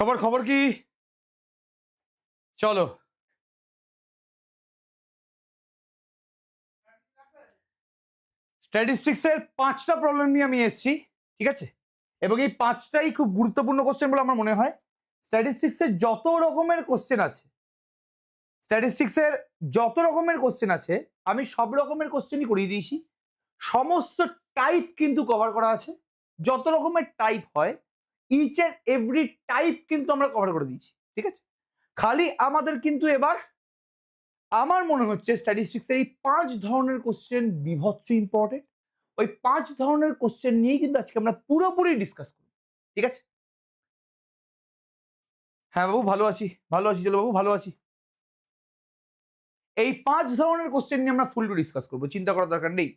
সবার খবর কি? চলো স্ট্যাটিস্টিক্সের 5টা প্রবলেম নিয়ে আমি এসেছি, ঠিক আছে? এবং এই 5টাই খুব গুরুত্বপূর্ণ কোশ্চেন বলে আমার মনে হয়। স্ট্যাটিস্টিক্সের যত রকমের কোশ্চেন আছে, স্ট্যাটিস্টিক্সের যত রকমের কোশ্চেন আছে আমি সব রকমের কোশ্চেনই করিয়ে দিয়েছি। সমস্ত টাইপ কিন্তু কভার করা আছে। যত রকমের টাইপ হয় ইচ এন্ড এভরি টাইপ কিন্তু আমরা কভার করে দিয়েছি, ঠিক আছে? খালি আমাদের কিন্তু এবার আমার মনে হচ্ছে স্ট্যাটিস্টিক্সের এই 5 ধরনের কোশ্চেন বিভৎস ইম্পর্টেন্ট। ওই 5 ধরনের কোশ্চেন নিয়েই কিন্তু আজকে আমরা পুরোপুরি ডিসকাস করব, ঠিক আছে? হ্যাঁ বাবু, ভালো আছি, ভালো আছি। চলো বাবু, ভালো আছি। এই 5 ধরনের কোশ্চেন নিয়ে আমরা ফুল টু ডিসকাস করবো, চিন্তা করার দরকার নেই।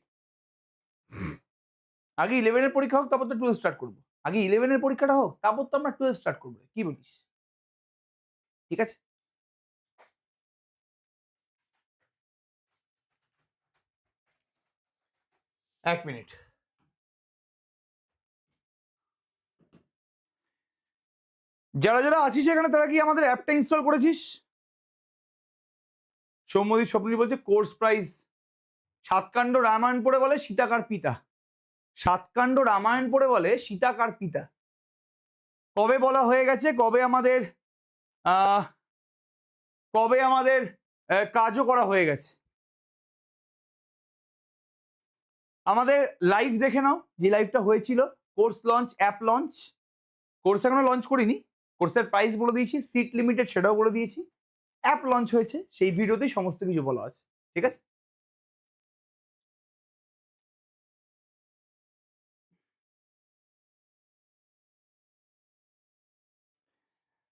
আগে 11 এর পরীক্ষা হোক, তারপর তো 12 স্টার্ট করবো। আগে 11 এর পরীক্ষাটা হোক, তারপর তো আমরা 12 স্টার্ট করবো। কি বলিস? ঠিক আছে, এক মিনিট। যারা যারা আছিস এখানে, তারা কি আমাদের অ্যাপটা ইনস্টল করেছিস? সৌম্যদীপ স্বপ্নী বলছে কোর্স প্রাইস সাতকাণ্ড রামায়ণ পড়ে বলে সীতাকার পিতা। সাতকাণ্ড রামায়ণ পড়ে বলে সীতাকার পিতা। কবে বলা হয়ে গেছে? কবে আমাদের কাজও করা হয়ে গেছে। আমাদের লাইভ দেখে নাও, যে লাইভটা হয়েছিল course launch, app launch. Course এখনো লঞ্চ করিনি, কোর্সের প্রাইস বলে দিয়েছি, সিট লিমিটেড সেটাও বলে দিয়েছি। অ্যাপ লঞ্চ হয়েছে, সেই ভিডিওতেই সমস্ত কিছু বলা আছে, ঠিক আছে?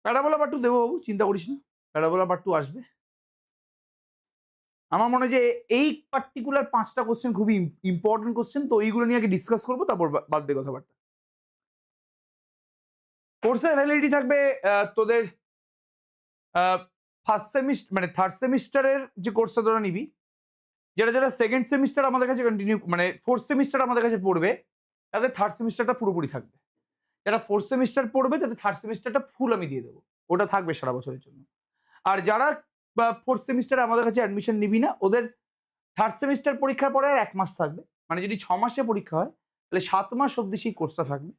প্যারাবোলা পার্ট 2 দেবো বাবু, চিন্তা করিস না, প্যারাবোলা পার্ট 2 আসবে। আমার মনে হয় যে এই পার্টিকুলার 5টা কোশ্চেন খুবই ইম্পর্টেন্ট কোশ্চেন, তো এইগুলো নিয়ে আগে ডিসকাস করবো, তারপর বাদ দিয়ে কথাবার্তা। কোর্সের ভ্যালিডিটি থাকবে তোদের ফার্স্ট সেমিস্টার মানে থার্ড সেমিস্টারের যে কোর্সটা তোরা নিবি, যারা যারা সেকেন্ড সেমিস্টার আমাদের কাছে কন্টিনিউ মানে ফোর্থ সেমিস্টার আমাদের কাছে পড়বে, তাদের থার্ড সেমিস্টারটা পুরোপুরি থাকবে। যারা ফোর্থ সেমিস্টার পড়বে তাদের থার্ড সেমিস্টারটা ফুল আমি দিয়ে দেবো, ওটা থাকবে সারা বছরের জন্য। আর যারা ফোর্থ সেমিস্টারে আমাদের কাছে অ্যাডমিশন নিবি না, ওদের থার্ড সেমিস্টার পরীক্ষার পরে আর 1 মাস থাকবে। মানে যদি 6 মাসে পরীক্ষা হয়, তাহলে 7 মাস অবধি সেই কোর্সটা থাকবে।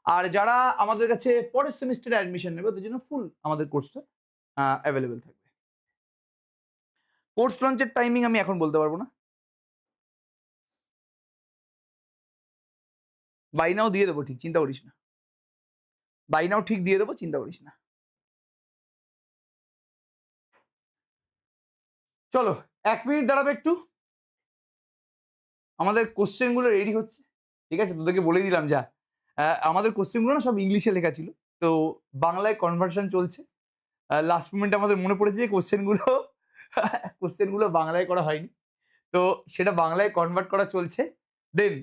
আর যারা আমাদের কাছে পরের সেমিস্টারে অ্যাডমিশন নেবে, ওদের জন্য ফুল আমাদের কোর্সটা অ্যাভেলেবেল থাকবে। কোর্স লঞ্চের টাইমিং আমি এখন বলতে পারবো না। বাইনাও দিয়ে দেবো, ঠিক চিন্তা করিস না। বাইনাও ঠিক দিয়ে দেবো, চিন্তা করিস না। চলো 1 মিনিট দাঁড়াবে একটু, আমাদের কোশ্চেনগুলো রেডি হচ্ছে, ঠিক আছে? তোদেরকে বলে দিলাম যা, আমাদের কোশ্চেনগুলো না সব ইংলিশে লেখা ছিল, তো বাংলায় কনভার্সন চলছে। লাস্ট মোমেন্টে আমাদের মনে পড়েছে যে কোশ্চেনগুলো বাংলায় করা হয়নি, তো সেটা বাংলায় কনভার্ট করা চলছে। দেন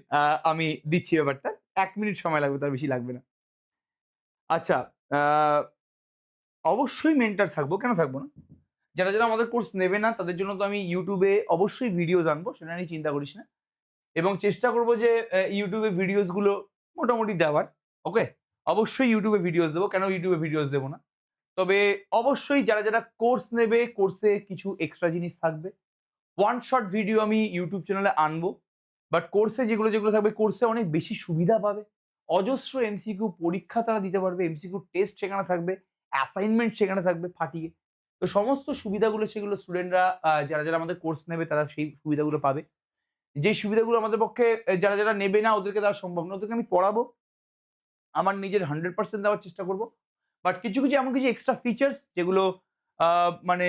আমি দিচ্ছি ব্যাপারটা। 1 মিনিট সময় লাগবে, তার বেশি লাগবে না। আচ্ছা, অবশ্যই মেন্টার থাকবো, কেন থাকবো না? যারা যারা আমাদের কোর্স নেবে না, তাদের জন্য তো আমি ইউটিউবে অবশ্যই ভিডিও আনবো, সেটা নিয়ে চিন্তা করিস না। এবং চেষ্টা করবো যে ইউটিউবে ভিডিওস গুলো মোটামুটি দেওয়ার। ওকে, অবশ্যই ইউটিউবে ভিডিওস দেবো, কেন ইউটিউবে ভিডিওস দেবো না? তবে অবশ্যই যারা যারা কোর্স নেবে, কোর্সে কিছু এক্সট্রা জিনিস থাকবে। ওয়ান শট ভিডিও আমি ইউটিউব চ্যানেলে আনবো, বাট কোর্সে যেগুলো যেগুলো থাকবে, কোর্সে অনেক বেশি সুবিধা পাবে। অজস্র এমসিকিউ পরীক্ষা তারা দিতে পারবে, এমসিকিউ টেস্ট সেখানে থাকবে, অ্যাসাইনমেন্ট সেখানে থাকবে ফাটিয়ে। তো সমস্ত সুবিধাগুলো সেগুলো স্টুডেন্টরা যারা যারা আমাদের কোর্স নেবে তারা সেই সুবিধাগুলো পাবে। যে সুবিধাগুলো আমাদের পক্ষে যারা যারা নেবে না ওদেরকে দেওয়া সম্ভব না। ওদেরকে আমি পড়াবো, আমার নিজের 100% দেওয়ার চেষ্টা করব। বাট কিছু কিছু এমন কিছু এক্সট্রা ফিচার্স যেগুলো মানে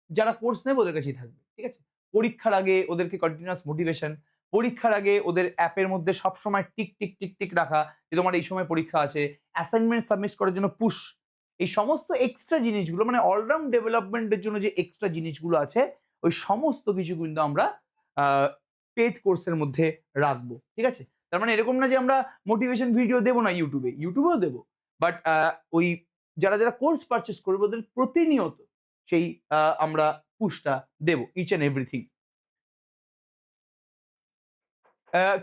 যারা কোর্স নেবে ওদের কাছেই থাকবে, ঠিক আছে? পরীক্ষার আগে ওদেরকে কন্টিনিউয়াস মোটিভেশন, পরীক্ষার আগে ওদের অ্যাপের মধ্যে সবসময় টিক টিক টিক টিক রাখা যে তোমার এই সময় পরীক্ষা আছে, অ্যাসাইনমেন্ট সাবমিট করার জন্য পুশ, এই সমস্ত এক্সট্রা জিনিসগুলো মানে অলরাউন্ড ডেভেলপমেন্টের জন্য যে এক্সট্রা জিনিসগুলো আছে, ওই সমস্ত কিছু কিন্তু আমরা পেড কোর্সের মধ্যে রাখবো, ঠিক আছে? তার মানে এরকম না যে আমরা মোটিভেশন ভিডিও দেবো না ইউটিউবেও দেবো, বাট ওই যারা যারা কোর্স পারচেস করবে ওদের প্রতিনিয়ত সেই আমরা পুশটা দেবো, ইচ অ্যান্ড এভরিথিং।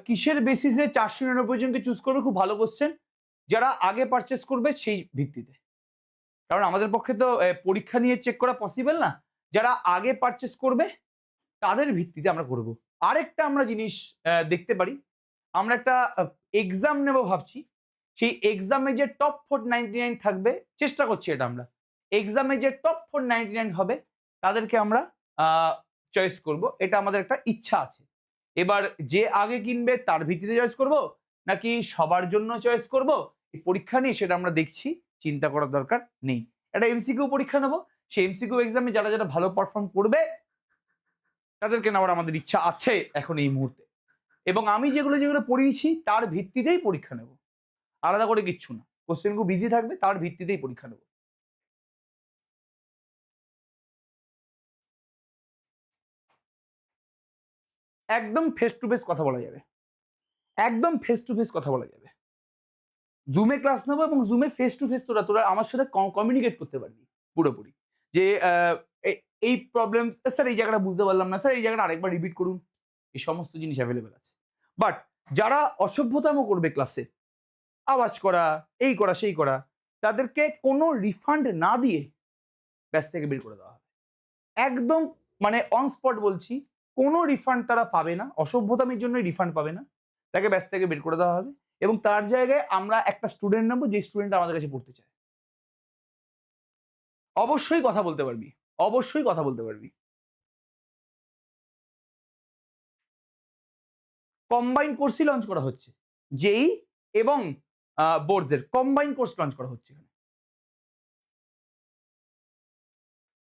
কিসের বেসিসে 499 জনকে চুজ করবে? খুব ভালো কোশ্চেন। যারা আগে পারচেস করবে সেই ভিত্তিতে, কারণ আমাদের পক্ষে তো পরীক্ষা নিয়ে চেক করা পসিবল না। যারা আগে পারচেস করবে তাদের ভিত্তিতে আমরা করব। আরেকটা আমরা জিনিস দেখতে পারি, আমরা একটা এক্সাম নেব ভাবছি। সেই এক্সামে যে টপ 499 থাকবে, চেষ্টা করছি এটা আমরা। এক্সামে যে টপ 499 হবে তাদেরকে আমরা চয়েস করব। এটা আমাদের একটা ইচ্ছা আছে। এবার যে আগে কিনবে তার ভিত্তিতে চয়েস করব নাকি সবার জন্য চয়েস করব, এই পরীক্ষা নিয়ে সেটা আমরা দেখছি, চিন্তা করার দরকার নেই। একটা এমসিকিউ পরীক্ষা নেব, সেই এমসিকিউ এক্সামে যারা যারা ভালো পারফর্ম করবে তাদেরকে নেওয়ার আমাদের ইচ্ছা আছে এখন এই মুহূর্তে। এবং আমি যেগুলো যেগুলো পড়িয়েছি তার ভিত্তিতেই পরীক্ষা নেব, আলাদা করে কিচ্ছু না। কোশ্চেনগুলো বিজি থাকবে, তার ভিত্তিতেই পরীক্ষা নেব। একদম ফেস টু ফেস কথা বলা যাবে, একদম ফেস টু ফেস কথা বলা যাবে। জুমে ক্লাস নেবো এবং জুমে ফেস টু ফেস তোরা আমার সাথে কমিউনিকেট করতে পারবি পুরোপুরি। যে এই প্রবলেম স্যার, এই জায়গাটা বুঝতে পারলাম না স্যার, এই জায়গাটা আরেকবার রিপিট করুন। এই সমস্ত জিনিস অ্যাভেলেবেল আছে। বাট যারা অসভ্যতাম করবে ক্লাসে, আওয়াজ করা, এই করা সেই করা, তাদেরকে কোনো রিফান্ড না দিয়ে ব্যাচ থেকে বের করে দেওয়া হবে। একদম মানে অন স্পট বলছি, কোনো রিফান্ড তারা পাবে না, অসভ্যতামের জন্য রিফান্ড পাবে না, তাকে ব্যাচ থেকে বের করে দেওয়া হবে। এবং তার জায়গায় আমরা একটা স্টুডেন্ট নেবো যে স্টুডেন্ট আমাদের কাছে পড়তে চায়। অবশ্যই কথা বলতে পারবি, অবশ্যই কথা বলতে পারবি। কম্বাইন কোর্সই লঞ্চ করা হচ্ছে, জেই এবং বোর্ডসের কম্বাইন কোর্স লঞ্চ করা হচ্ছে।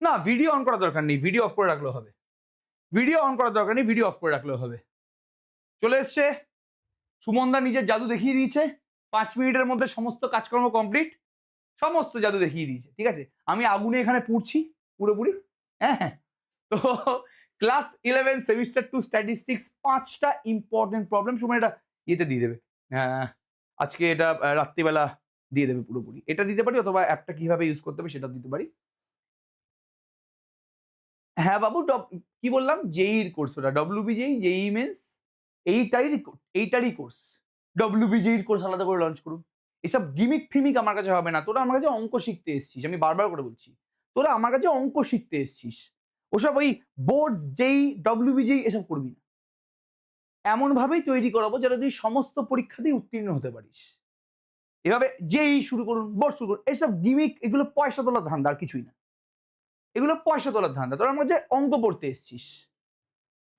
না, ভিডিও অন করার দরকার নেই, ভিডিও অফ করে রাখলেও হবে। ভিডিও অন করার দরকার নেই, ভিডিও অফ করে রাখলেও হবে। চলে এসছে সুমনদা, নিজের জাদু দেখিয়ে দিয়েছে। 5 মিনিটের মধ্যে সমস্ত কাজকর্ম কমপ্লিট, সমস্ত জাদু দেখিয়ে দিয়েছে। ঠিক আছে, আমি আগুনে এখানে পুড়ছি পুরোপুরি। হ্যাঁ, তো ক্লাস 11 সেমিস্টার 2 স্ট্যাটিস্টিক্স 5টা ইম্পর্টেন্ট প্রবলেম। সুমন এটা ইয়েতে দিয়ে দেবে, আজকে এটা রাত্রিবেলা দিয়ে দেবে পুরোপুরি। এটা দিতে পারি, অথবা অ্যাপটা কিভাবে ইউজ করতে হবে সেটা দিতে পারি। হ্যাঁ বাবু, কি বললাম, জেইর কোর্স ওটা, ডব্লিউবিজেই, জেই মেন্স, এইটারই কোর্স। ডব্লিউবিজেইর কোর্স আলাদা করে লঞ্চ করুন। এসব গিমিক ফিমিক আমার কাছে হবে না। তোরা আমার কাছে অঙ্ক শিখতে এসছিস, আমি বারবার করে বলছি, তোরা আমার কাছে অঙ্ক শিখতে এসছিস। ওসব ওই বোর্ড জেই ডব্লিউবিজেই এসব করবি না। এমন ভাবেই তৈরি করাবো যারা তুই সমস্ত পরীক্ষাতেই উত্তীর্ণ হতে পারিস। এভাবে জেই শুরু করুন, বোর্ড শুরু করুন, এসব গিমিক, এগুলো পয়সা তোলার ধান্দা, আর কিছুই না। এগুলো পয়সা তোলার ধান্দা। তোরা আমার কাছে অঙ্ক পড়তে এসছিস,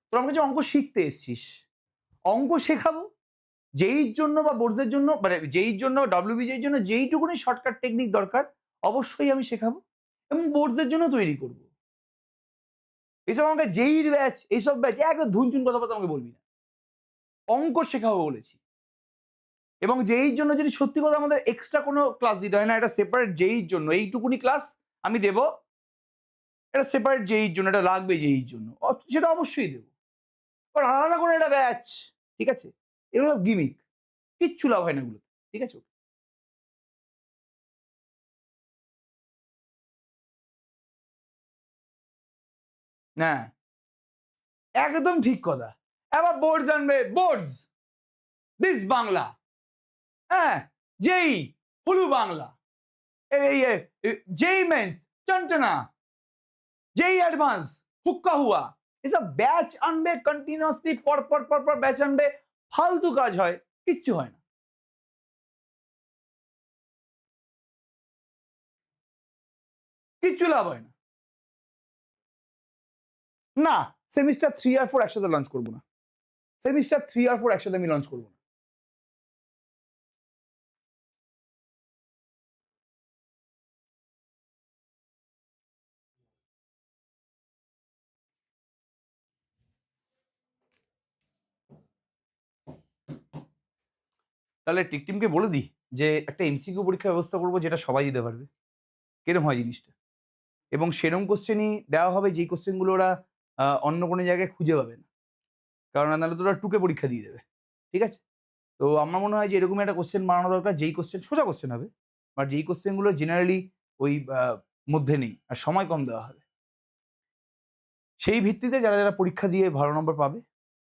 তোরা আমার কাছে অঙ্ক শিখতে এসছিস। অঙ্ক শেখাবো জেইর জন্য বা বোর্ডের জন্য, মানে জেইর জন্য, ডব্লিউবিজের জন্য যেইটুকুনি শর্টকাট টেকনিক দরকার অবশ্যই আমি শেখাবো, এবং বোর্ডের জন্য তৈরি করব। এইসব আমাকে জেইর ব্যাচ, এইসব ব্যাচ একদম ধুনচুন কথাবার্তা আমাকে বলবি না। অঙ্ক শেখাবো বলেছি। এবং জেইর জন্য যদি সত্যি কথা আমাদের এক্সট্রা কোনো ক্লাস দিতে হয় না, এটা সেপারেট জেইর জন্য এইটুকুনি ক্লাস আমি দেব, এটা সেপারেট জেইর জন্য, এটা লাগবে জেইর জন্য, সেটা অবশ্যই দেবো। আলাদা করে একটা ব্যাচ, ঠিক আছে, এগুলো গিমিক, কিচ্ছু লাভ হয় না এগুলো। ঠিক আছে, হ্যাঁ একদম ঠিক কথা। এবার বোর্ড জানবে, বোর্ডস দিস বাংলা, হ্যাঁ, যেই হুলু বাংলা, এই যেই মেন্স চঞ্চনা, যেই অ্যাডভান্স হুক্কা হুয়া, এসব ব্যাচ আনবে কন্টিনিউয়াসলি, পর পর পর পর ব্যাচ আনবে, ফালতু কাজ হয়, কিচ্ছু হয় না, কিচ্ছু লাভ হয় না। না, সেমিস্টার 3 আর 4 একসাথে লঞ্চ করবো না, সেমিস্টার 3 আর 4 একসাথে আমি লঞ্চ করবো না। তাহলে টিমকে বলে দিই যে একটা এমসিকিউ পরীক্ষার ব্যবস্থা করবো যেটা সবাই দিতে পারবে, কিরম হয় জিনিসটা, এবং সেরম কোশ্চেনই দেওয়া হবে যেই কোশ্চেনগুলো ওরা অন্য কোনো জায়গায় খুঁজে পাবে না, কারণ নাহলে তো ওরা টুকে পরীক্ষা দিয়ে দেবে। ঠিক আছে, তো আমার মনে হয় যে এরকম একটা কোশ্চেন বানানো দরকার, যেই কোশ্চেন সোজা কোশ্চেন হবে, বাট যেই কোশ্চেনগুলো জেনারেলি ওই মধ্যে নেই আর সময় কম দেওয়া হবে, সেই ভিত্তিতে যারা যারা পরীক্ষা দিয়ে ভালো নম্বর পাবে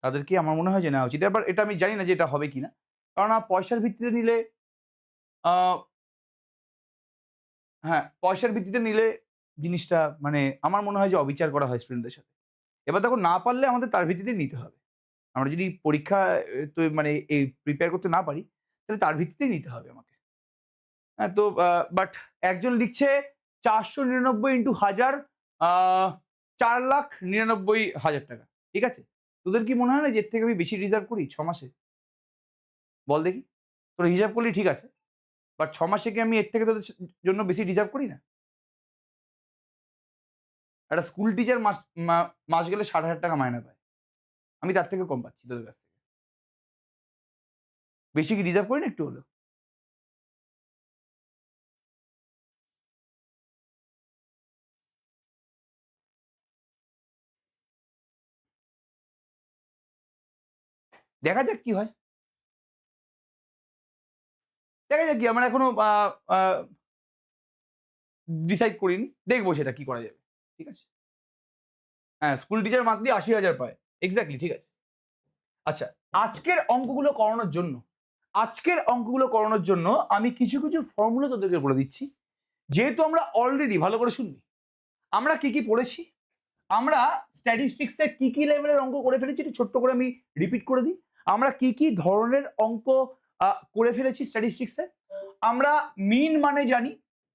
তাদেরকে আমার মনে হয় যে নেওয়া উচিত। এবার এটা আমি জানি না যে এটা হবে কিনা, কারণ পয়সার ভিত্তিতে নিলে হ্যাঁ, পয়সার ভিত্তিতে নিলে জিনিসটা মানে আমার মনে হয় যে অবিচার করা হয় স্টুডেন্টদের সাথে। এবার দেখো না পারলে আমাদের তার ভিত্তিতেই নিতে হবে। আমরা যদি পরীক্ষা তো মানে এই প্রিপেয়ার করতে না পারি, তাহলে তার ভিত্তিতেই নিতে হবে আমাকে। হ্যাঁ, তো বাট একজন লিখছে ৪৯৯ ইন্টু ১০০০ আ ৪,৯৯,০০০ টাকা। ঠিক আছে? তোদের কি মনে হয় না যে এর থেকে আমি বেশি রিজার্ভ করি ৬ মাসে? বল দেখি? তোরা হিসাব করলি ঠিক আছে। বাট ৬ মাসে কি আমি এর থেকে তোদের জন্য বেশি রিজার্ভ করি না? একটা স্কুল টিচার মাস গেলে ৬০,০০০ টাকা মাইনে পায়। আমি তার থেকে কম পাচ্ছি তোদের কাছ থেকে। বেশি কি রিজার্ভ করি না একটু হলেও? দেখা যাক কি হয়। দেখা যাক কি আমরা এখনো আ আ ডিসাইড করিনি। দেখব সেটা কি করা যাবে। ঠিক আছে? হ্যাঁ, স্কুল টিচার মান্থলি ৮০,০০০ পায়। এক্সাক্টলি ঠিক আছে। আচ্ছা, আজকের অঙ্কগুলো করানোর জন্য আমি কিছু ফর্মুলা তোদেরকে বলে দিচ্ছি। যেহেতু আমরা অলরেডি ভালো করে শুনবি। আমরা কি পড়েছি? আমরা স্ট্যাটিস্টিকস এর কি লেভেলের অঙ্ক করে ফেলেছি একটু ছোট্ট করে আমি রিপিট করে দিই। আমরা কি ধরনের অঙ্ক করে ফেলেছি স্ট্যাটিস্টিকস এ? আমরা মিন মানে জানি।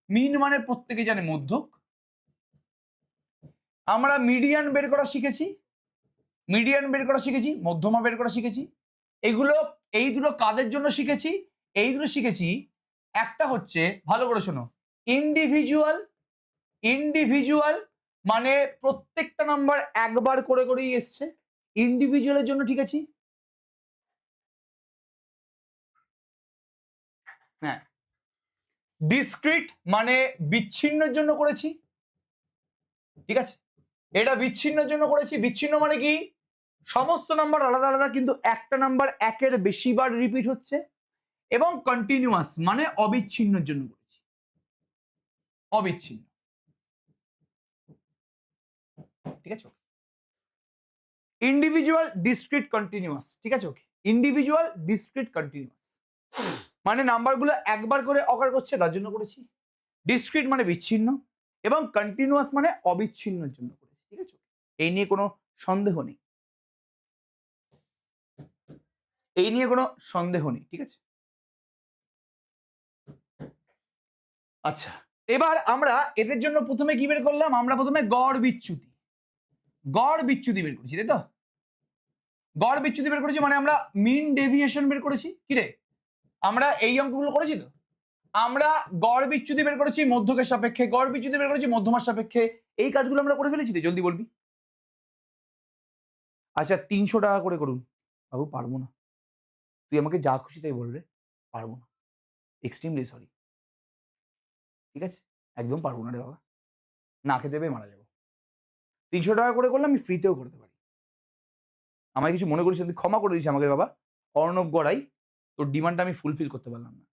মিন মানে প্রত্যেকে জানে মধ্যক। আমরা মিডিয়ান বের করা শিখেছি। মধ্যমা বের করা শিখেছি। এই দুটো কাদের জন্য শিখেছি? এই দুটো শিখেছি। একটা হচ্ছে ভালো করে শোনো, ইন্ডিভিজুয়াল মানে প্রত্যেকটা নাম্বার একবার করেই এসছে। ইন্ডিভিজুয়ালের জন্য ঠিক আছে? হ্যাঁ। ডিসক্রিট মানে বিচ্ছিন্নের জন্য করেছি। ঠিক আছে? এটা বিচ্ছিন্নের জন্য করেছি। বিচ্ছিন্ন মানে কি? সমস্ত নাম্বার আলাদা কিন্তু একটা নাম্বার একের বেশিবার রিপিট হচ্ছে। এবং কন্টিনিউয়াস মানে অবিচ্ছিন্নের জন্য করেছি। অবিচ্ছিন্ন। ঠিক আছে? Individual, discrete, continuous. ঠিক আছে? ওকে। ইন্ডিভিজুয়াল, ডিসক্রিট, কন্টিনিউয়াস মানে নাম্বারগুলো একবার করে অকার করছে তার জন্য করেছি। ডিসক্রিট মানে বিচ্ছিন্ন এবং কন্টিনিউয়াস মানে অবিচ্ছিন্নের জন্য করেছি। ঠিক আছে? এই নিয়ে কোনো সন্দেহ নেই। ঠিক আছে? আচ্ছা, এবার আমরা এদের জন্য প্রথমে কি বের করলাম? আমরা প্রথমে গড় বিচ্যুতি বের করেছি, তাই তো? গড় বিচ্যুতি বের করেছি মানে আমরা মিন ডেভিয়েশন বের করেছি। কি রে? আমরা এই অঙ্কগুলো করেছি তো? আমরা গড় বিচ্যুতি বের করেছি মধ্যকের সাপেক্ষে, গড় বিচ্যুতি বের করেছি মধ্যমার সাপেক্ষে। এই কাজগুলো আমরা করে ফেলেছি তো? জলদি বলবি। আচ্ছা, ৩০০ টাকা করে করুন। বাবু পারবো না। তুই আমাকে যা খুশি তাই বল রে। পারবো না। Extremely sorry. ঠিক আছে? একদম পারবো না রে বাবা। না খেতে পেয়ে মারা যাবো। ৩০০ টাকা করে করলে আমি ফ্রিতেও করতে পারি। আমায় কিছু মনে করিস না, তুই ক্ষমা করে দিস আমাকে বাবা। অর্ণব গড়াই, তোর ডিমান্ডটা আমি ফুলফিল করতে পারলাম না।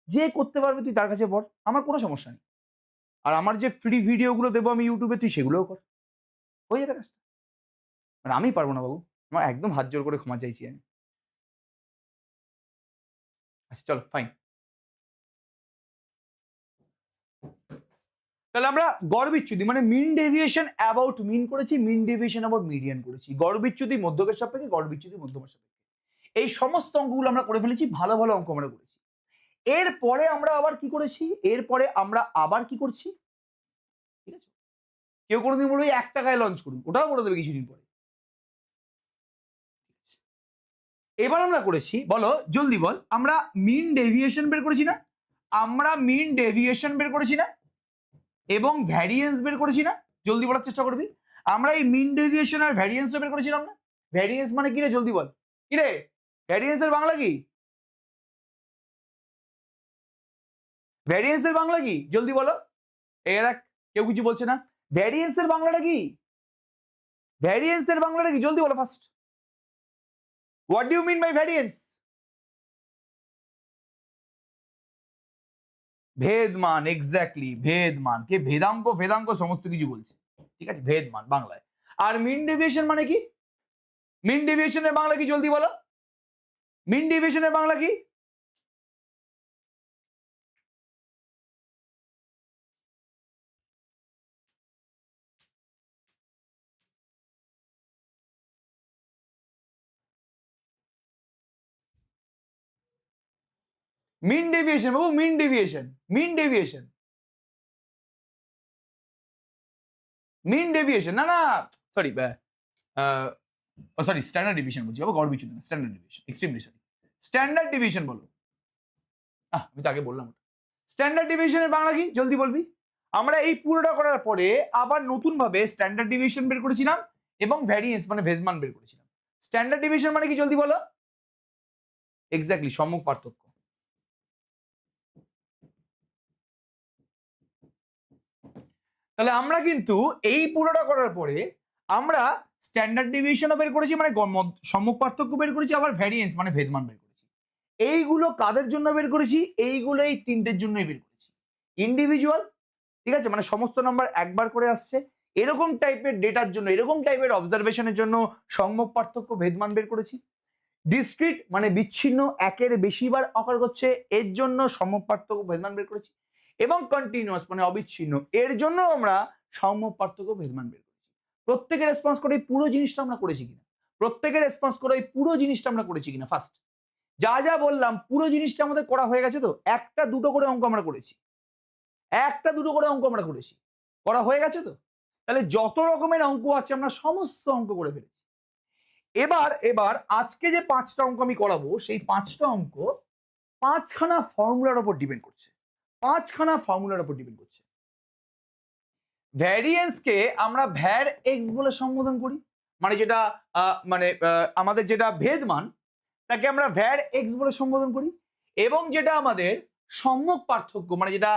যে করতে পারবে তুই তার কাছে পড়, আমার কোনো সমস্যা নেই। আর আমার যে ফ্রি ভিডিওগুলো দেবো আমি ইউটিউবে, তুই সেগুলোও কর। হয়ে যাবে কাজটা। মানে আমি পারবো না বাবু। আমার একদম হাত জোর করে ক্ষমা চাইছি আমি। আচ্ছা চলো ফাইন। তাহলে আমরা গড় বিচ্যুতি মানে মিন ডেভিয়েশন অ্যাবাউট মিন করেছি, মিন ডেভিয়েশন অ্যাবাউট মিডিয়ান করেছি, গড় বিচ্যুতি মধ্যকের সাপেক্ষে, গড় বিচ্যুতি মধ্যমার সাপেক্ষে। এই সমস্ত অঙ্কগুলো আমরা করে ফেলেছি। ভালো অঙ্ক আমরা করেছি। এরপরে আমরা আবার কি করেছি? করছি? ঠিক আছে? কেউ কোনোদিন বলবে ১ টাকায় লঞ্চ করুন, ওটাও করে দেবে কিছুদিন পরে। এবার আমরা করেছি, বলো জলদি বল, আমরা মিন ডেভিয়েশন বের করেছি না? এবং ভ্যারিয়েন্স বের করেছি না? জলদি বলার চেষ্টা করবি। আমরা এই মিন ডেভিয়েশন আর ভ্যারিয়েন্স বের করেছিলাম না? ভ্যারিয়েন্স মানে কি রে? জলদি বল। কি রে? ভ্যারিয়েন্স এর বাংলা কি? জলদি বলো। এই দেখ, কেউ কিছু বলছে না। ভ্যারিয়েন্স এর বাংলাটা কি? জলদি বলো first. What do you mean by variance? ভেদমান, এক্স্যাক্টলি ভেদমান। কে ভেদাঙ্ক সমস্ত কিছু বলছে। ঠিক আছে? ভেদমান বাংলায়। আর মিন ডেভিয়েশন মানে কি? মিন ডেভিয়েশনের বাংলা কি? জলদি বলো। মিন ডেভিয়েশনের বাংলা কি? মিন ডেভিয়েশন বাবু, মিন ডেভিয়েশন, মিন ডেভিয়েশন, মিন ডেভিয়েশন, না না সরি সরি স্ট্যান্ডার্ড ডিভিশন বলছি বাবু, গড় বিচুন, standard division, extremely sorry, standard division বলো। আমি তো আগে বললাম স্ট্যান্ডার্ড ডিভিশনের বাংলা কি জলদি বলবি। আমরা এই পুরোটা করার পরে আবার নতুন ভাবে স্ট্যান্ডার্ড ডিভিশন বের করেছিলাম এবং ভ্যারিয়েন্স মানে ভেদমান বের করেছিলাম। স্ট্যান্ডার্ড ডিভিশন মানে কি জলদি বলো। এক্স্যাক্টলি সম্মুখ পার্থক্য। তাহলে আমরা কিন্তু এই পুরোটা করার পরে আমরা স্ট্যান্ডার্ড ডিভিশনও বের করেছি মানে সম্মুখ পার্থক্য বের করেছি, আবার ভ্যারিয়েন্স মানে ভেদমান বের করেছি। এইগুলো কাদের জন্য বের করেছি, এইগুলো এই তিনটের জন্যই বের করেছি। ইন্ডিভিজুয়াল, ঠিক আছে, মানে সমস্ত নাম্বার একবার করে আসছে, এরকম টাইপের ডেটার জন্য, এরকম টাইপের অবজারভেশনের জন্য সম্মুখ পার্থক্য ভেদমান বের করেছি। ডিসক্রিট মানে বিচ্ছিন্ন, একের বেশিবার অকার করছে, এর জন্য সম্মুখ পার্থক্য ভেদমান বের করেছি। এবং কন্টিনিউয়াস মানে অবিচ্ছিন্ন, এর জন্য আমরা সম্মুখ পার্থক্য ভেদমান বের করেছি। প্রত্যেকের রেসপন্স করে এই পুরো জিনিসটা আমরা করেছি কিনা, প্রত্যেকের রেসপন্স করে এই পুরো জিনিসটা আমরা করেছি কিনা। ফার্স্ট যা যা বললাম পুরো জিনিসটা আমাদের করা হয়ে গেছে তো, একটা দুটো করে অঙ্ক আমরা করেছি, একটা দুটো করে অঙ্ক আমরা করেছি, করা হয়ে গেছে তো। তাহলে যত রকমের অঙ্ক আছে আমরা সমস্ত অঙ্ক করে ফেলেছি। এবার এবার আজকে যে 5টা অঙ্ক আমি করাবো, সেই 5টা অঙ্ক 5খানা ফর্মুলার উপর ডিপেন্ড করছে, 5খানা ফর্মুলার উপর ডিপেন্ড করছে। ভ্যারিয়েন্সকে আমরা ভ্যার এক্স বলে সম্বোধন করি, মানে যেটা আমাদের যেটা ভেদমান তাকে আমরা ভ্যার এক্স বলে সম্বোধন করি, এবং যেটা আমাদের সম্মুখ পার্থক্য মানে যেটা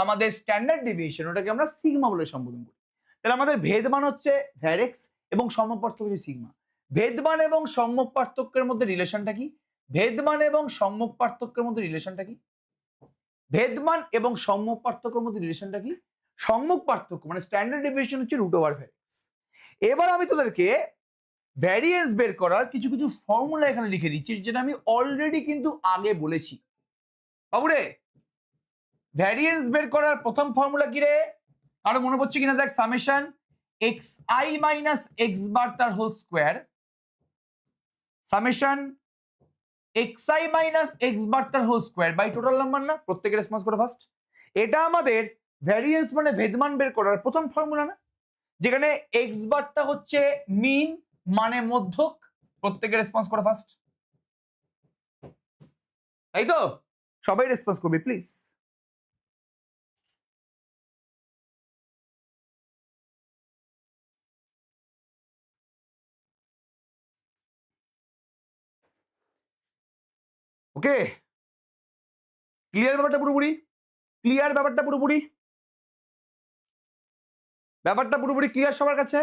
আমাদের স্ট্যান্ডার্ড ডেভিয়েশন ওটাকে আমরা সিগমা বলে সম্বোধন করি। তাহলে আমাদের ভেদমান হচ্ছে ভ্যার এক্স এবং সম্মুখ পার্থক্য হচ্ছে সিগমা। ভেদমান এবং সম্মুখ পার্থক্যের মধ্যে রিলেশনটা কি, ভেদমান এবং সম্মুখ পার্থক্যের মধ্যে রিলেশনটা কি, ভেদমান এবং সম্মুখ পার্থক্যের মধ্যে রিলেশনটা কি, সম্মুখ পার্থক্য মানে স্ট্যান্ডার্ড ডেভিয়েশন হচ্ছে রুট ওভার ভ্যার এক্স। এবার আমি তোদেরকে ভ্যারিয়েন্স বের করার কিছু কিছু ফর্মুলা এখানে লিখে দিচ্ছি, যেটা আমি অলরেডি কিন্তু আগে বলেছি বাবুরে। ভ্যারিয়েন্স বের করার প্রথম ফর্মুলা কি রে, আরো মনে পড়ছে কিনা দেখ, summation x I minus x bar তার whole square, summation x I minus x bar তার whole square by total number. না, প্রত্যেকের রেসপন্স করে ফার্স্ট। এটা আমাদের ভ্যারিয়েন্স মানে ভেদমান বের করার প্রথম ফর্মুলা না, যেখানে এক্স বারটা হচ্ছে মিন মানে মধ্যক, প্রত্যেকের রেসপন্স করে ফার্স্ট। তাই তো, সবাই রেসপন্স করবে প্লিজ। ওকে, ক্লিয়ার ব্যাপারটা পুরোপুরি, ক্লিয়ার ব্যাপারটা পুরোপুরি, ব্যাপারটা পুরোপুরি ক্লিয়ার সবার কাছে?